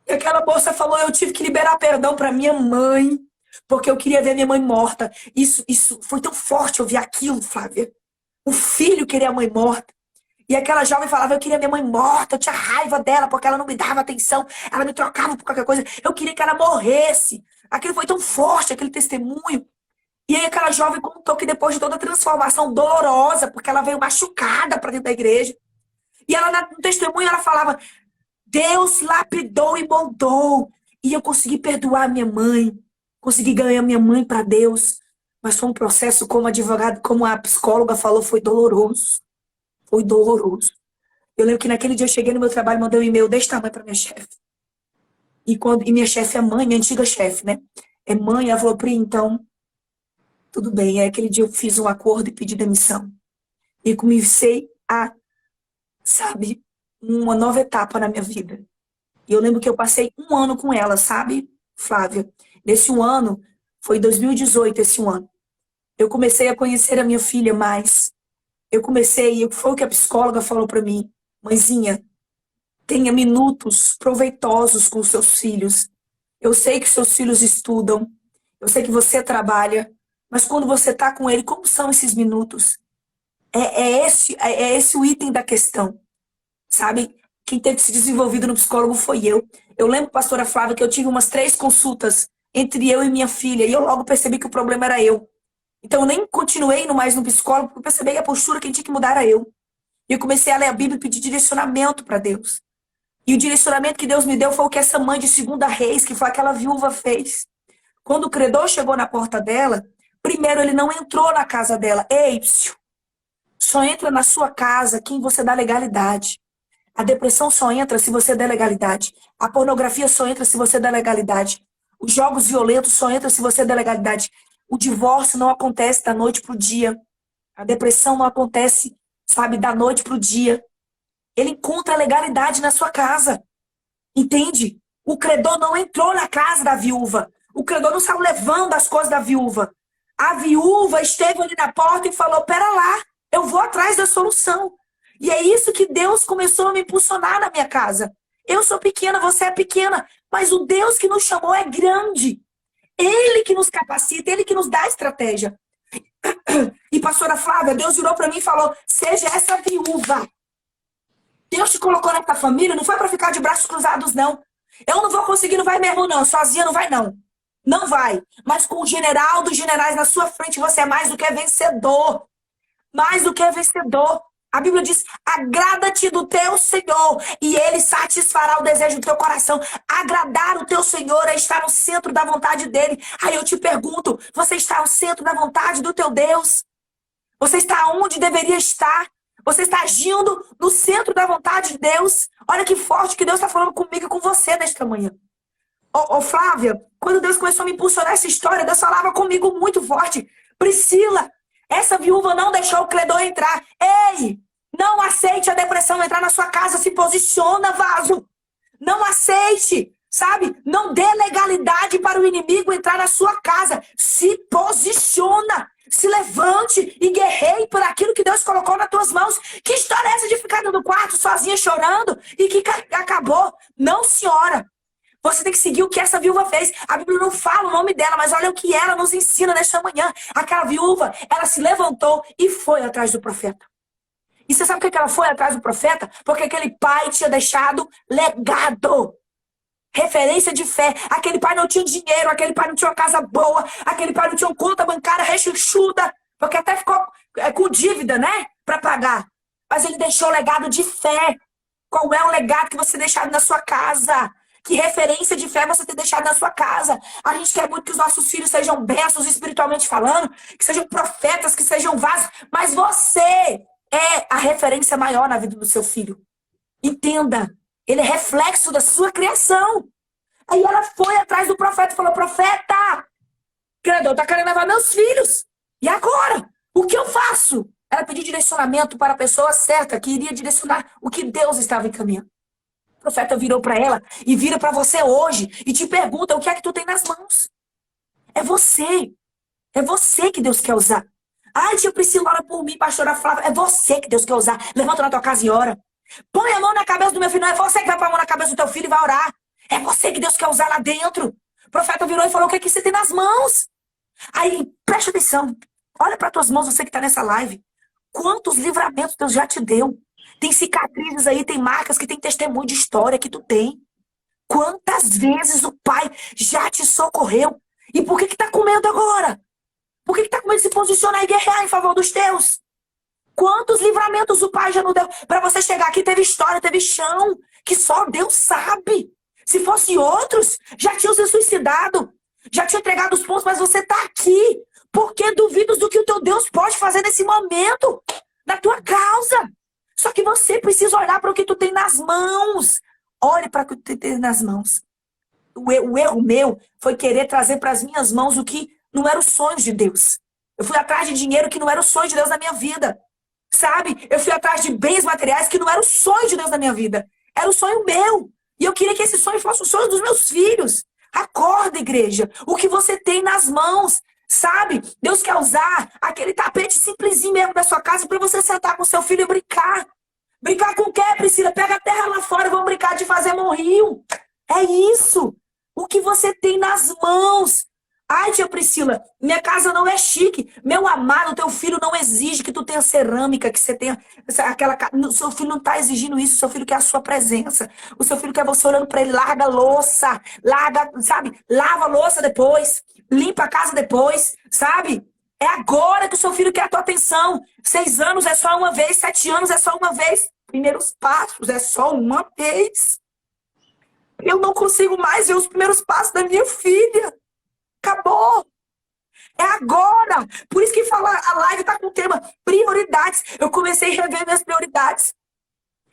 E aquela moça falou, eu tive que liberar perdão para minha mãe, porque eu queria ver minha mãe morta. Isso foi tão forte ouvir aquilo, Flávia. O filho queria a mãe morta. E aquela jovem falava, eu queria minha mãe morta, eu tinha raiva dela, porque ela não me dava atenção, ela me trocava por qualquer coisa, eu queria que ela morresse. Aquilo foi tão forte, aquele testemunho. E aí aquela jovem contou que depois de toda a transformação dolorosa, porque ela veio machucada para dentro da igreja, e ela no testemunho ela falava, Deus lapidou e moldou, e eu consegui perdoar minha mãe, consegui ganhar minha mãe para Deus, mas foi um processo, como a advogada, como a psicóloga falou, foi doloroso. Foi doloroso. Eu lembro que naquele dia eu cheguei no meu trabalho, mandei um e-mail desse tamanho para minha chefe. E minha chefe é mãe, minha antiga chefe, né? É mãe, ela falou, Pri, então tudo bem. Aí aquele dia eu fiz um acordo e pedi demissão. E comecei a, sabe, uma nova etapa na minha vida. E eu lembro que eu passei um ano com ela, sabe, Flávia? Nesse um ano, foi 2018 esse um ano. Eu comecei a conhecer a minha filha mais. Foi o que a psicóloga falou para mim. Mãezinha, tenha minutos proveitosos com seus filhos. Eu sei que seus filhos estudam. Eu sei que você trabalha. Mas quando você está com ele, como são esses minutos? É esse o item da questão, sabe? Quem teve se desenvolvido no psicólogo foi eu. Eu lembro, pastora Flávia, que eu tive umas 3 consultas entre eu e minha filha, e eu logo percebi que o problema era eu. Então eu nem continuei indo mais no psicólogo, porque eu percebi que a postura quem tinha que mudar era eu. E eu comecei a ler a Bíblia e pedir direcionamento para Deus. E o direcionamento que Deus me deu foi o que essa mãe de 2 Reis, que foi aquela viúva, fez. Quando o credor chegou na porta dela, primeiro ele não entrou na casa dela. Ei, só entra na sua casa quem você dá legalidade. A depressão só entra se você der legalidade. A pornografia só entra se você der legalidade. Os jogos violentos só entram se você der legalidade. O divórcio não acontece da noite pro dia. A depressão não acontece, sabe, da noite pro dia. Ele encontra legalidade na sua casa. Entende? O credor não entrou na casa da viúva. O credor não saiu levando as coisas da viúva. A viúva esteve ali na porta e falou, pera lá, eu vou atrás da solução. E é isso que Deus começou a me impulsionar na minha casa. Eu sou pequena, você é pequena, Mas o Deus que nos chamou é grande. Ele que nos capacita, Ele que nos dá estratégia. E pastora Flávia, Deus virou para mim e falou, seja essa viúva. Deus te colocou nessa família, não foi para ficar de braços cruzados, não. Eu não vou conseguir, não vai mesmo, não. Sozinha não vai, não. Não vai. Mas com o general dos generais na sua frente, você é mais do que vencedor. Mais do que vencedor. A Bíblia diz, agrada-te do teu Senhor e Ele satisfará o desejo do teu coração. Agradar o teu Senhor é estar no centro da vontade dEle. Aí eu te pergunto, você está no centro da vontade do teu Deus? Você está onde deveria estar? Você está agindo no centro da vontade de Deus? Olha que forte que Deus está falando comigo e com você nesta manhã. Ô Flávia, quando Deus começou a me impulsionar essa história, Deus falava comigo muito forte. Priscila, essa viúva não deixou o credor entrar. Ei, não aceite a depressão entrar na sua casa. Se posiciona, vaso. Não aceite, sabe? Não dê legalidade para o inimigo entrar na sua casa. Se posiciona. Se levante e guerreie por aquilo que Deus colocou nas tuas mãos. Que história é essa de ficar no quarto sozinha chorando e que acabou? Não, senhora. Você tem que seguir o que essa viúva fez. A Bíblia não fala o nome dela, mas olha o que ela nos ensina nesta manhã. Aquela viúva, ela se levantou e foi atrás do profeta. E você sabe por que ela foi atrás do profeta? Porque aquele pai tinha deixado legado. Referência de fé. Aquele pai não tinha dinheiro, aquele pai não tinha uma casa boa, aquele pai não tinha uma conta bancária rechuchuda, porque até ficou com dívida, né? Para pagar. Mas ele deixou legado de fé. Qual é o legado que você deixou na sua casa? Que referência de fé você tem deixado na sua casa? A gente quer muito que os nossos filhos sejam bênçãos espiritualmente falando, que sejam profetas, que sejam vasos, mas você é a referência maior na vida do seu filho. Entenda, ele é reflexo da sua criação. Aí ela foi atrás do profeta e falou, profeta, o credor está querendo levar meus filhos. E agora? O que eu faço? Ela pediu direcionamento para a pessoa certa, que iria direcionar o que Deus estava encaminhando. O profeta virou para ela e vira para você hoje e te pergunta o que é que tu tem nas mãos. É você. É você que Deus quer usar. Ai, tia Priscila, ora por mim, pastora Flávia. É você que Deus quer usar. Levanta na tua casa e ora. Põe a mão na cabeça do meu filho. Não é você que vai pôr a mão na cabeça do teu filho e vai orar. É você que Deus quer usar lá dentro. O profeta virou e falou, o que é que você tem nas mãos? Aí, preste atenção. Olha para tuas mãos, você que está nessa live. Quantos livramentos Deus já te deu? Tem cicatrizes aí, tem marcas que tem testemunho de história que tu tem. Quantas vezes o Pai já te socorreu? E por que tá com medo agora? Por que tá com medo de se posicionar e guerrear em favor dos teus? Quantos livramentos o Pai já não deu? Para você chegar aqui, teve história, teve chão, que só Deus sabe. Se fosse outros, já tinham se suicidado, já tinham entregado os pontos, mas você tá aqui. Por que duvidas do que o teu Deus pode fazer nesse momento? Na tua causa. Só que você precisa olhar para o que tu tem nas mãos. Olhe para o que tu tem nas mãos. O erro meu foi querer trazer para as minhas mãos o que não era o sonho de Deus. Eu fui atrás de dinheiro que não era o sonho de Deus na minha vida. Sabe? Eu fui atrás de bens materiais que não era o sonho de Deus na minha vida. Era o sonho meu. E eu queria que esse sonho fosse o sonho dos meus filhos. Acorda, igreja. O que você tem nas mãos. Sabe? Deus quer usar aquele tapete simplesinho mesmo da sua casa para você sentar com seu filho e brincar. Brincar com o quê, Priscila? Pega a terra lá fora e vamos brincar de fazer morrinho. É isso. O que você tem nas mãos. Ai, tia Priscila, minha casa não é chique. Meu amado, teu filho não exige que tu tenha cerâmica, que você tenha aquela... O seu filho não está exigindo isso. O seu filho quer a sua presença. O seu filho quer você olhando para ele. Larga a louça. Larga, sabe? Lava a louça depois. Limpa a casa depois, sabe? É agora que o seu filho quer a tua atenção. 6 anos é só uma vez. 7 anos é só uma vez. Primeiros passos é só uma vez. Eu não consigo mais ver os primeiros passos da minha filha. Acabou. É agora. Por isso que a live tá com o tema prioridades. Eu comecei a rever minhas prioridades.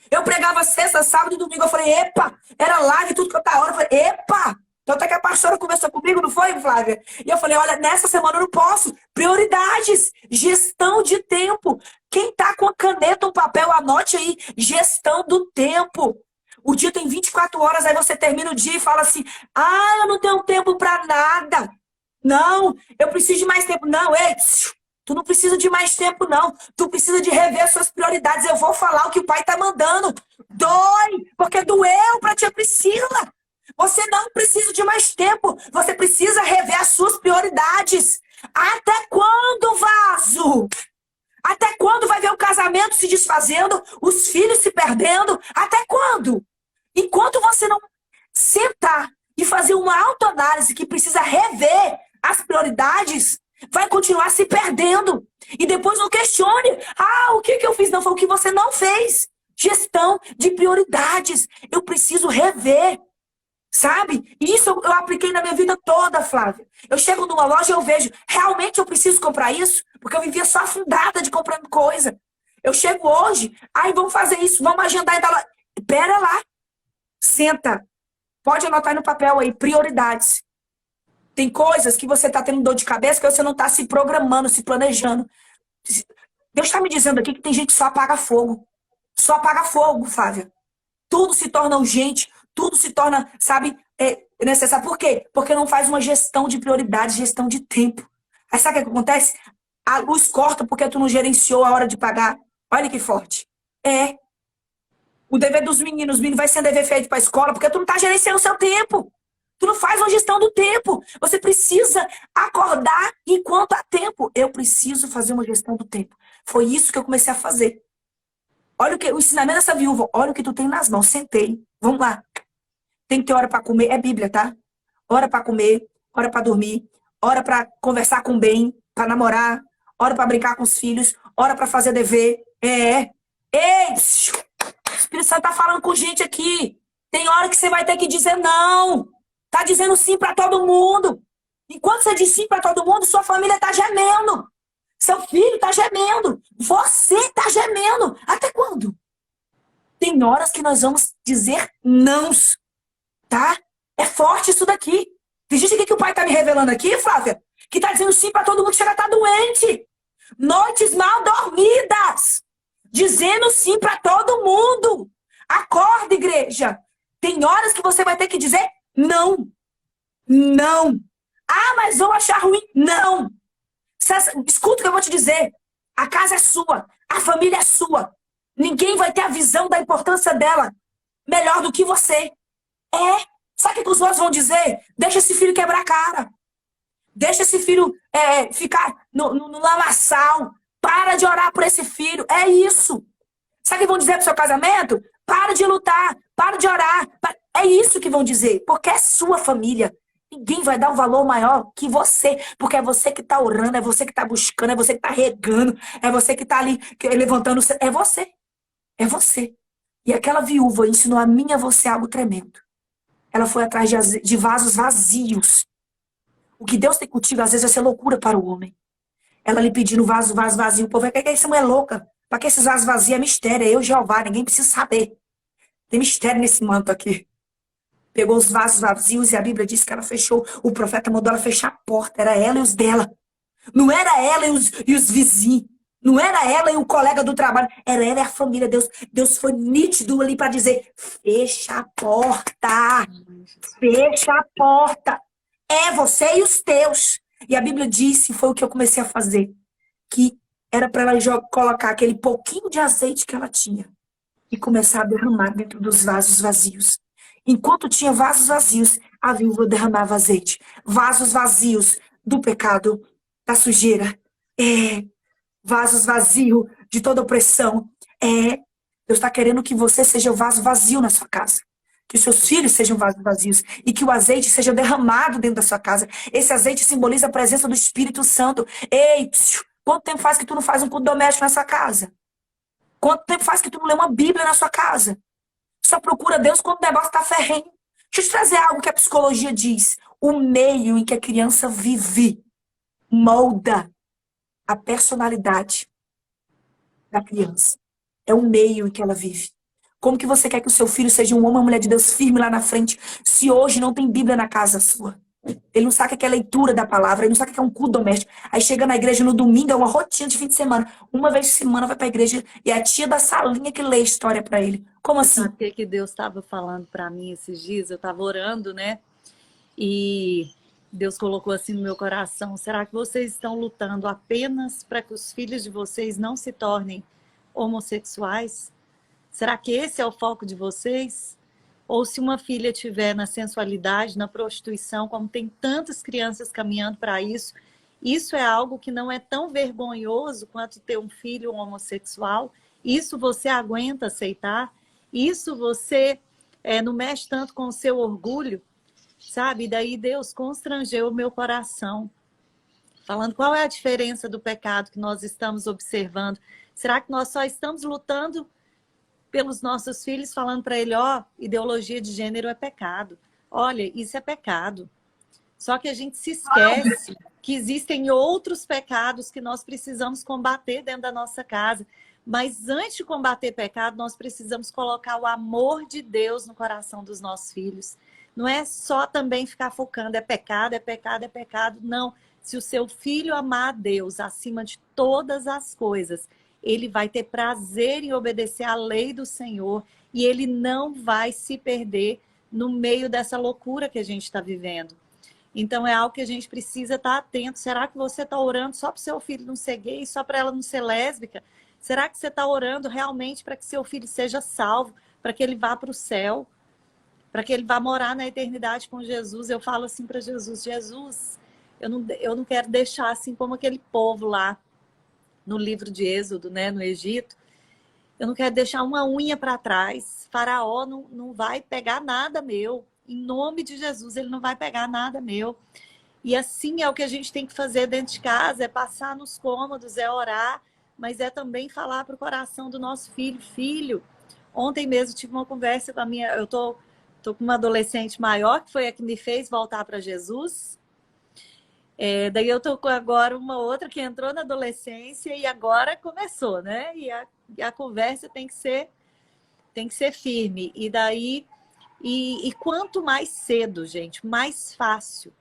Eu pregava sexta, sábado e domingo. Eu falei, epa, era live, tudo que eu tava hora. Eu falei, epa. Então até que a pastora conversou comigo, não foi, Flávia? E eu falei, olha, nessa semana eu não posso. Prioridades, gestão de tempo. Quem tá com a caneta, um papel, anote aí. Gestão do tempo. O dia tem 24 horas, aí você termina o dia e fala assim, ah, eu não tenho tempo pra nada. Não, eu preciso de mais tempo. Não, ei, tu não precisa de mais tempo, não. Tu precisa de rever suas prioridades. Eu vou falar o que o pai tá mandando. Dói, porque doeu pra tia Priscila. Você não precisa de mais tempo. Você precisa rever as suas prioridades. Até quando, vaso? Até quando vai ver o casamento se desfazendo, os filhos se perdendo? Até quando? Enquanto você não sentar e fazer uma autoanálise que precisa rever as prioridades, vai continuar se perdendo. E depois não questione. Ah, o que eu fiz? Não, foi o que você não fez. Gestão de prioridades. Eu preciso rever. Sabe? E isso eu apliquei na minha vida toda, Flávia. Eu chego numa loja e eu vejo, realmente eu preciso comprar isso? Porque eu vivia só afundada de comprando coisa. Eu chego hoje, aí vamos fazer isso, vamos agendar e tal. Pera lá. Senta. Pode anotar aí no papel aí, prioridades. Tem coisas que você está tendo dor de cabeça que você não está se programando, se planejando. Deus está me dizendo aqui que tem gente que só apaga fogo. Só apaga fogo, Flávia. Tudo se torna urgente, tudo se torna, sabe, necessário. Por quê? Porque não faz uma gestão de prioridades, gestão de tempo. Aí sabe o que acontece? A luz corta porque tu não gerenciou a hora de pagar. Olha que forte. O dever dos meninos, os meninos vai ser dever feito para a escola porque tu não está gerenciando o seu tempo. Tu não faz uma gestão do tempo. Você precisa acordar enquanto há tempo. Eu preciso fazer uma gestão do tempo. Foi isso que eu comecei a fazer. Olha o ensinamento dessa viúva. Olha o que tu tem nas mãos. Sentei. Vamos lá. Tem que ter hora para comer. É Bíblia, tá? Hora para comer, hora para dormir, hora para conversar com bem, para namorar, hora para brincar com os filhos, hora para fazer dever. Ei! O Espírito Santo tá falando com gente aqui. Tem hora que você vai ter que dizer não. Tá dizendo sim para todo mundo. Enquanto você diz sim para todo mundo, sua família tá gemendo. Seu filho tá gemendo. Você tá gemendo. Até quando? Tem horas que nós vamos dizer nãos. Tá? É forte isso daqui. Tem gente aqui que o pai tá me revelando aqui, Flávia, que tá dizendo sim para todo mundo que chega a estar doente. Noites mal dormidas. Dizendo sim para todo mundo. Acorda, igreja. Tem horas que você vai ter que dizer não. Não. Ah, mas vão achar ruim. Não. Escuta o que eu vou te dizer. A casa é sua. A família é sua. Ninguém vai ter a visão da importância dela melhor do que você. Sabe o que os outros vão dizer? Deixa esse filho quebrar a cara. Deixa esse filho ficar no lamaçal. Para de orar por esse filho. É isso. Sabe o que vão dizer pro seu casamento? Para de lutar. Para de orar. É isso que vão dizer. Porque é sua família. Ninguém vai dar um valor maior que você. Porque é você que está orando. É você que está buscando. É você que está regando. É você que está ali levantando. É você. É você. E aquela viúva ensinou a mim e a você algo tremendo. Ela foi atrás de vasos vazios. O que Deus tem contigo, às vezes, vai ser loucura para o homem. Ela lhe pedindo vaso vazio. O povo vai que essa mulher é louca. Para que esses vasos vazios é mistério. É eu, Jeová. Ninguém precisa saber. Tem mistério nesse manto aqui. Pegou os vasos vazios e a Bíblia diz que ela fechou. O profeta mandou ela fechar a porta. Era ela e os dela. Não era ela e os vizinhos. Não era ela e o colega do trabalho. Era ela e a família. Deus foi nítido ali para dizer: fecha a porta. Fecha a porta. É você e os teus. E a Bíblia disse, foi o que eu comecei a fazer, que era para ela colocar aquele pouquinho de azeite que ela tinha e começar a derramar dentro dos vasos vazios. Enquanto tinha vasos vazios, a viúva derramava azeite. Vasos vazios do pecado, da sujeira. Vasos vazios de toda opressão. Deus está querendo que você seja o vaso vazio na sua casa. Que os seus filhos sejam vasos vazios. E que o azeite seja derramado dentro da sua casa. Esse azeite simboliza a presença do Espírito Santo. Ei, quanto tempo faz que tu não faz um culto doméstico na sua casa? Quanto tempo faz que tu não lê uma Bíblia na sua casa? Só procura Deus quando o negócio está ferrenho. Deixa eu te trazer algo que a psicologia diz. O meio em que a criança vive molda a personalidade da criança. É o meio em que ela vive. Como que você quer que o seu filho seja um homem ou uma mulher de Deus firme lá na frente, se hoje não tem Bíblia na casa sua? Ele não sabe o que é leitura da palavra, ele não sabe o que é um culto doméstico. Aí chega na igreja no domingo, é uma rotina de fim de semana. Uma vez por semana vai pra igreja e é a tia da salinha que lê a história pra ele. Como assim? Sabe o que Deus estava falando para mim esses dias? Eu estava orando, né? E Deus colocou assim no meu coração: será que vocês estão lutando apenas para que os filhos de vocês não se tornem homossexuais? Será que esse é o foco de vocês? ou se uma filha estiver na sensualidade, na prostituição, como tem tantas crianças caminhando para isso, isso é algo que não é tão vergonhoso quanto ter um filho homossexual. Isso você aguenta aceitar? Isso você não mexe tanto com o seu orgulho? Sabe? E daí Deus constrangeu o meu coração, falando qual é a diferença do pecado que nós estamos observando. Será que nós só estamos lutando pelos nossos filhos, falando para ele, ó, ideologia de gênero é pecado. Olha, isso é pecado. Só que a gente se esquece que existem outros pecados que nós precisamos combater dentro da nossa casa. Mas antes de combater pecado, nós precisamos colocar o amor de Deus no coração dos nossos filhos. Não é só também ficar focando, é pecado, é pecado, é pecado. Não. Se o seu filho amar a Deus acima de todas as coisas, ele vai ter prazer em obedecer à lei do Senhor e ele não vai se perder no meio dessa loucura que a gente está vivendo. Então é algo que a gente precisa estar atento. Será que você está orando só para o seu filho não ser gay, só para ela não ser lésbica? Será que você está orando realmente para que seu filho seja salvo, para que ele vá para o céu, para que ele vá morar na eternidade com Jesus? Eu falo assim para Jesus, Jesus, eu não quero deixar assim como aquele povo lá no livro de Êxodo, né, no Egito. Eu não quero deixar uma unha para trás. Faraó não vai pegar nada meu. Em nome de Jesus, ele não vai pegar nada meu. E assim é o que a gente tem que fazer dentro de casa, é passar nos cômodos, é orar, mas é também falar para o coração do nosso filho. Filho, ontem mesmo tive uma conversa com a minha... Eu tô com uma adolescente maior, que foi a que me fez voltar para Jesus. Daí eu tô com agora uma outra que entrou na adolescência e agora começou, né? E a conversa tem que ser firme. E daí... E quanto mais cedo, gente, mais fácil.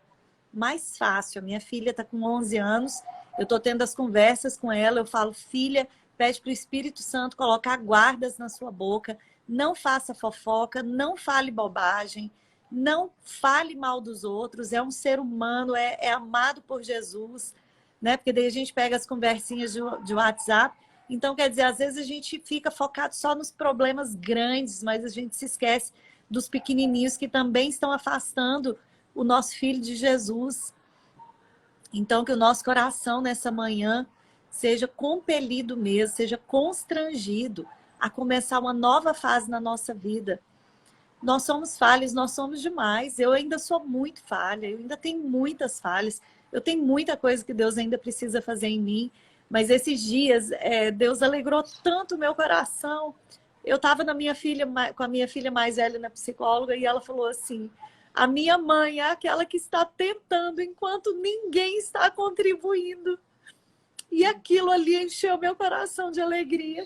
Mais fácil. A minha filha está com 11 anos, eu estou tendo as conversas com ela, eu falo, filha, pede para o Espírito Santo colocar guardas na sua boca, não faça fofoca, não fale bobagem, não fale mal dos outros, é um ser humano, é amado por Jesus, né? Porque daí a gente pega as conversinhas de WhatsApp. Então, quer dizer, às vezes a gente fica focado só nos problemas grandes, mas a gente se esquece dos pequenininhos que também estão afastando o nosso filho de Jesus. Então, que o nosso coração nessa manhã seja compelido mesmo, seja constrangido a começar uma nova fase na nossa vida. Nós somos falhas, nós somos demais. Eu ainda sou muito falha, eu ainda tenho muitas falhas. Eu tenho muita coisa que Deus ainda precisa fazer em mim. Mas esses dias, Deus alegrou tanto o meu coração. Eu estava com a minha filha mais velha na psicóloga e ela falou assim, a minha mãe é aquela que está tentando enquanto ninguém está contribuindo. E aquilo ali encheu meu coração de alegria,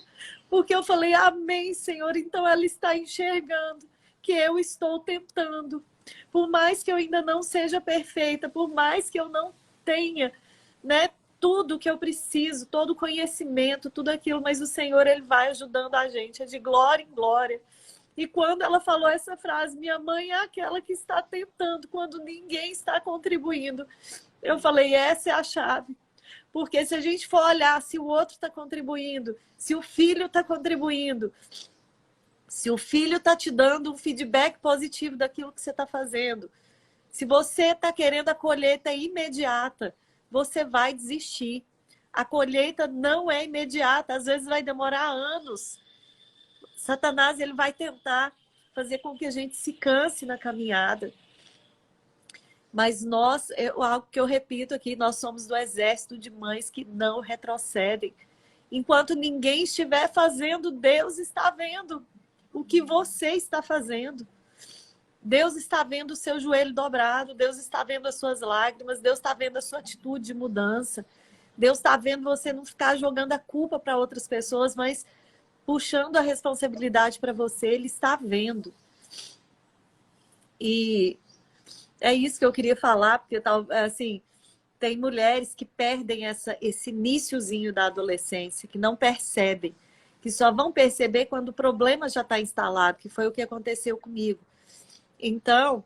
porque eu falei, amém, Senhor, então ela está enxergando que eu estou tentando. Por mais que eu ainda não seja perfeita, por mais que eu não tenha, né, tudo que eu preciso, todo o conhecimento, tudo aquilo, mas o Senhor, Ele vai ajudando a gente, é de glória em glória. E quando ela falou essa frase, minha mãe é aquela que está tentando, quando ninguém está contribuindo, eu falei, essa é a chave. Porque se a gente for olhar se o outro está contribuindo, se o filho está contribuindo, se o filho está te dando um feedback positivo daquilo que você está fazendo, se você está querendo a colheita imediata, você vai desistir. A colheita não é imediata, às vezes vai demorar anos. Satanás, ele vai tentar fazer com que a gente se canse na caminhada. Mas nós, algo que eu repito aqui, nós somos do exército de mães que não retrocedem. Enquanto ninguém estiver fazendo, Deus está vendo o que você está fazendo. Deus está vendo o seu joelho dobrado, Deus está vendo as suas lágrimas, Deus está vendo a sua atitude de mudança. Deus está vendo você não ficar jogando a culpa para outras pessoas, mas puxando a responsabilidade para você, Ele está vendo. E é isso que eu queria falar, porque assim, tem mulheres que perdem esse iniciozinho da adolescência, que não percebem, que só vão perceber quando o problema já está instalado, que foi o que aconteceu comigo. Então,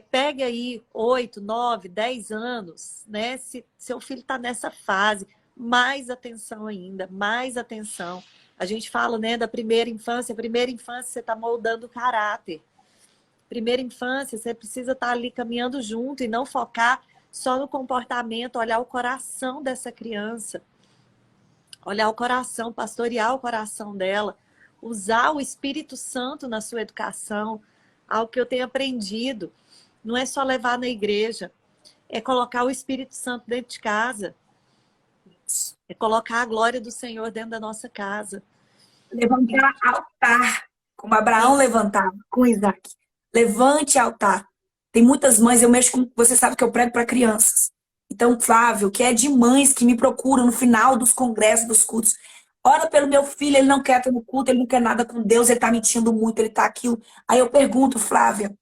pegue aí 8, 9, 10 anos, né? Se seu filho está nessa fase, mais atenção ainda, mais atenção. A gente fala, né, da primeira infância você está moldando o caráter. Primeira infância, você precisa estar ali caminhando junto e não focar só no comportamento, olhar o coração dessa criança, olhar o coração, pastorear o coração dela, usar o Espírito Santo na sua educação, algo que eu tenho aprendido. Não é só levar na igreja, é colocar o Espírito Santo dentro de casa, é colocar a glória do Senhor dentro da nossa casa. Levantar altar, como Abraão levantava com Isaac. Levante altar. Tem muitas mães, eu mexo com, você sabe que eu prego para crianças. Então, Flávio, que é de mães que me procuram no final dos congressos, dos cultos. Ora pelo meu filho, ele não quer estar no culto, ele não quer nada com Deus, ele está mentindo muito, ele está aquilo. Aí eu pergunto, Flávia,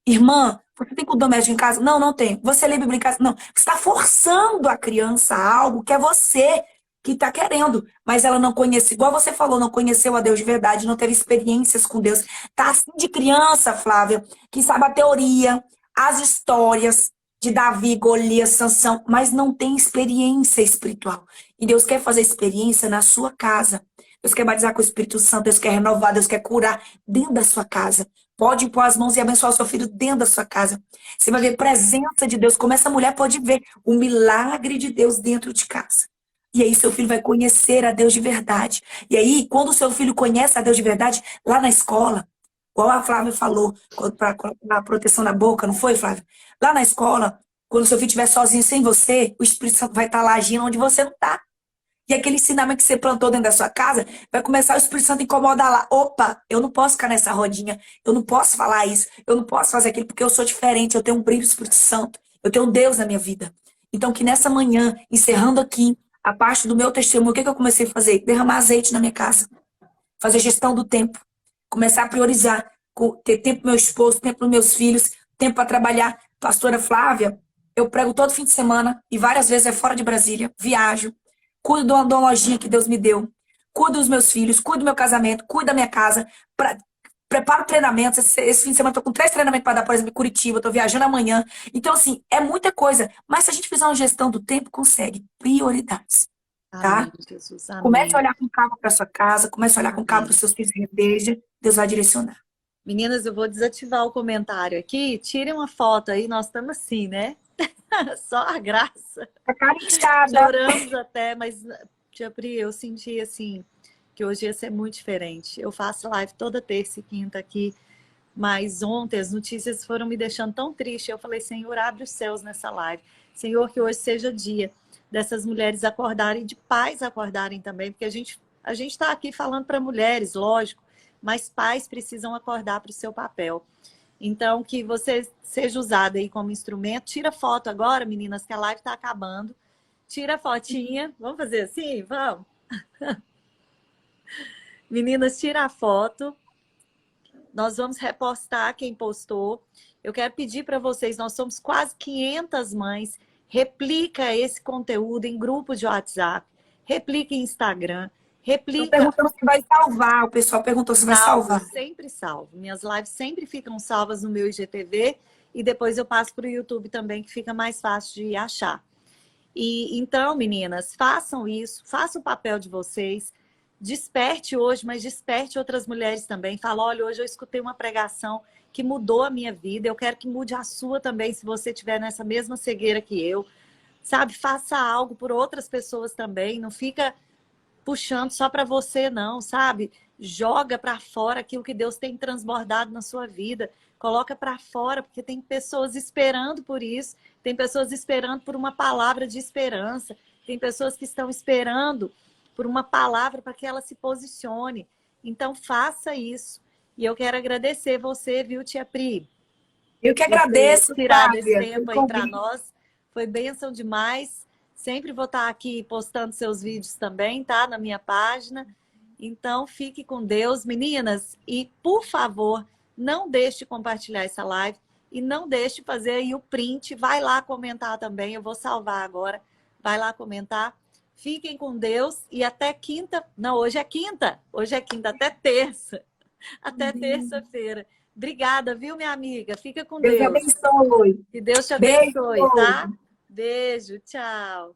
irmã, você tem culto doméstico em casa? Não, não tem. Você lê Bíblia em casa? Não. Você está forçando a criança a algo que é você que está querendo, mas ela não conhece, igual você falou, não conheceu a Deus de verdade, não teve experiências com Deus. Tá assim de criança, Flávia, que sabe a teoria, as histórias de Davi, Golias, Sansão, mas não tem experiência espiritual. E Deus quer fazer experiência na sua casa. Deus quer batizar com o Espírito Santo, Deus quer renovar, Deus quer curar dentro da sua casa. Pode pôr as mãos e abençoar o seu filho dentro da sua casa. Você vai ver presença de Deus, como essa mulher pode ver o milagre de Deus dentro de casa. E aí seu filho vai conhecer a Deus de verdade. E aí, quando o seu filho conhece a Deus de verdade, lá na escola, igual a Flávia falou, para a proteção na boca, não foi, Flávia? Lá na escola, quando o seu filho estiver sozinho sem você, o Espírito Santo vai estar lá agindo onde você não está. E aquele ensinamento que você plantou dentro da sua casa, vai começar o Espírito Santo a incomodar lá. Opa, eu não posso ficar nessa rodinha, eu não posso falar isso, eu não posso fazer aquilo, porque eu sou diferente, eu tenho um brilho do Espírito Santo, eu tenho um Deus na minha vida. Então, que nessa manhã, encerrando aqui a parte do meu testemunho, o que eu comecei a fazer? Derramar azeite na minha casa, fazer gestão do tempo, começar a priorizar, ter tempo para meu esposo, tempo para meus filhos, tempo para trabalhar. Pastora Flávia, eu prego todo fim de semana e várias vezes é fora de Brasília, viajo. Cuido de uma lojinha que Deus me deu. Cuido dos meus filhos, cuido do meu casamento, cuido da minha casa. Preparo treinamentos. Esse fim de semana eu tô com 3 treinamentos para dar, por exemplo, em Curitiba. Tô viajando amanhã. Então, assim, é muita coisa. Mas se a gente fizer uma gestão do tempo, consegue. Prioridades. Tá? Amém, Jesus. Amém. Comece a olhar com calma para sua casa. Comece a olhar com calma para os seus filhos em igreja. Deus vai direcionar. Meninas, eu vou desativar o comentário aqui. Tirem uma foto aí. Nós estamos assim, né? Só a graça. Tá carinchada. Choramos até, mas, Tia Pri, eu senti assim, que hoje ia ser muito diferente. Eu faço live toda terça e quinta aqui, mas ontem as notícias foram me deixando tão triste. Eu falei, Senhor, abre os céus nessa live. Senhor, que hoje seja dia dessas mulheres acordarem, de pais acordarem também, porque a gente está aqui falando para mulheres, lógico, mas pais precisam acordar para o seu papel. Então, que você seja usada aí como instrumento. Tira foto agora, meninas, que a live está acabando. Tira a fotinha. Vamos fazer assim? Vamos? Meninas, tira a foto. Nós vamos repostar quem postou. Eu quero pedir para vocês, nós somos quase 500 mães. Replica esse conteúdo em grupo de WhatsApp. Replica em Instagram. Estão Replica. perguntando se vai salvar. O pessoal perguntou se vai salvar. Sempre salvo. Minhas lives sempre ficam salvas no meu IGTV e depois eu passo para o YouTube também, que fica mais fácil de achar. E então, meninas, façam isso, façam o papel de vocês. Desperte hoje, mas desperte outras mulheres também. Fala, olha, hoje eu escutei uma pregação que mudou a minha vida. Eu quero que mude a sua também, se você estiver nessa mesma cegueira que eu. Sabe, faça algo por outras pessoas também. Não fica puxando só para você, não, sabe? Joga para fora aquilo que Deus tem transbordado na sua vida. Coloca para fora, porque tem pessoas esperando por isso. Tem pessoas esperando por uma palavra de esperança. Tem pessoas que estão esperando por uma palavra para que ela se posicione. Então, faça isso. E eu quero agradecer você, viu, Tia Pri? Eu que agradeço, tirar Flávia, desse tempo aí para nós. Foi bênção demais. Sempre vou estar aqui postando seus vídeos também, tá? Na minha página. Então, fique com Deus, meninas. E, por favor, não deixe de compartilhar essa live. E não deixe de fazer aí o print. Vai lá comentar também. Eu vou salvar agora. Vai lá comentar. Fiquem com Deus. E até quinta. Não, hoje é quinta. Hoje é quinta. Até terça. Até terça-feira. Obrigada, viu, minha amiga? Fica com Deus. Deus abençoe. Que Deus te Beijo. abençoe, tá? Beijo, tchau.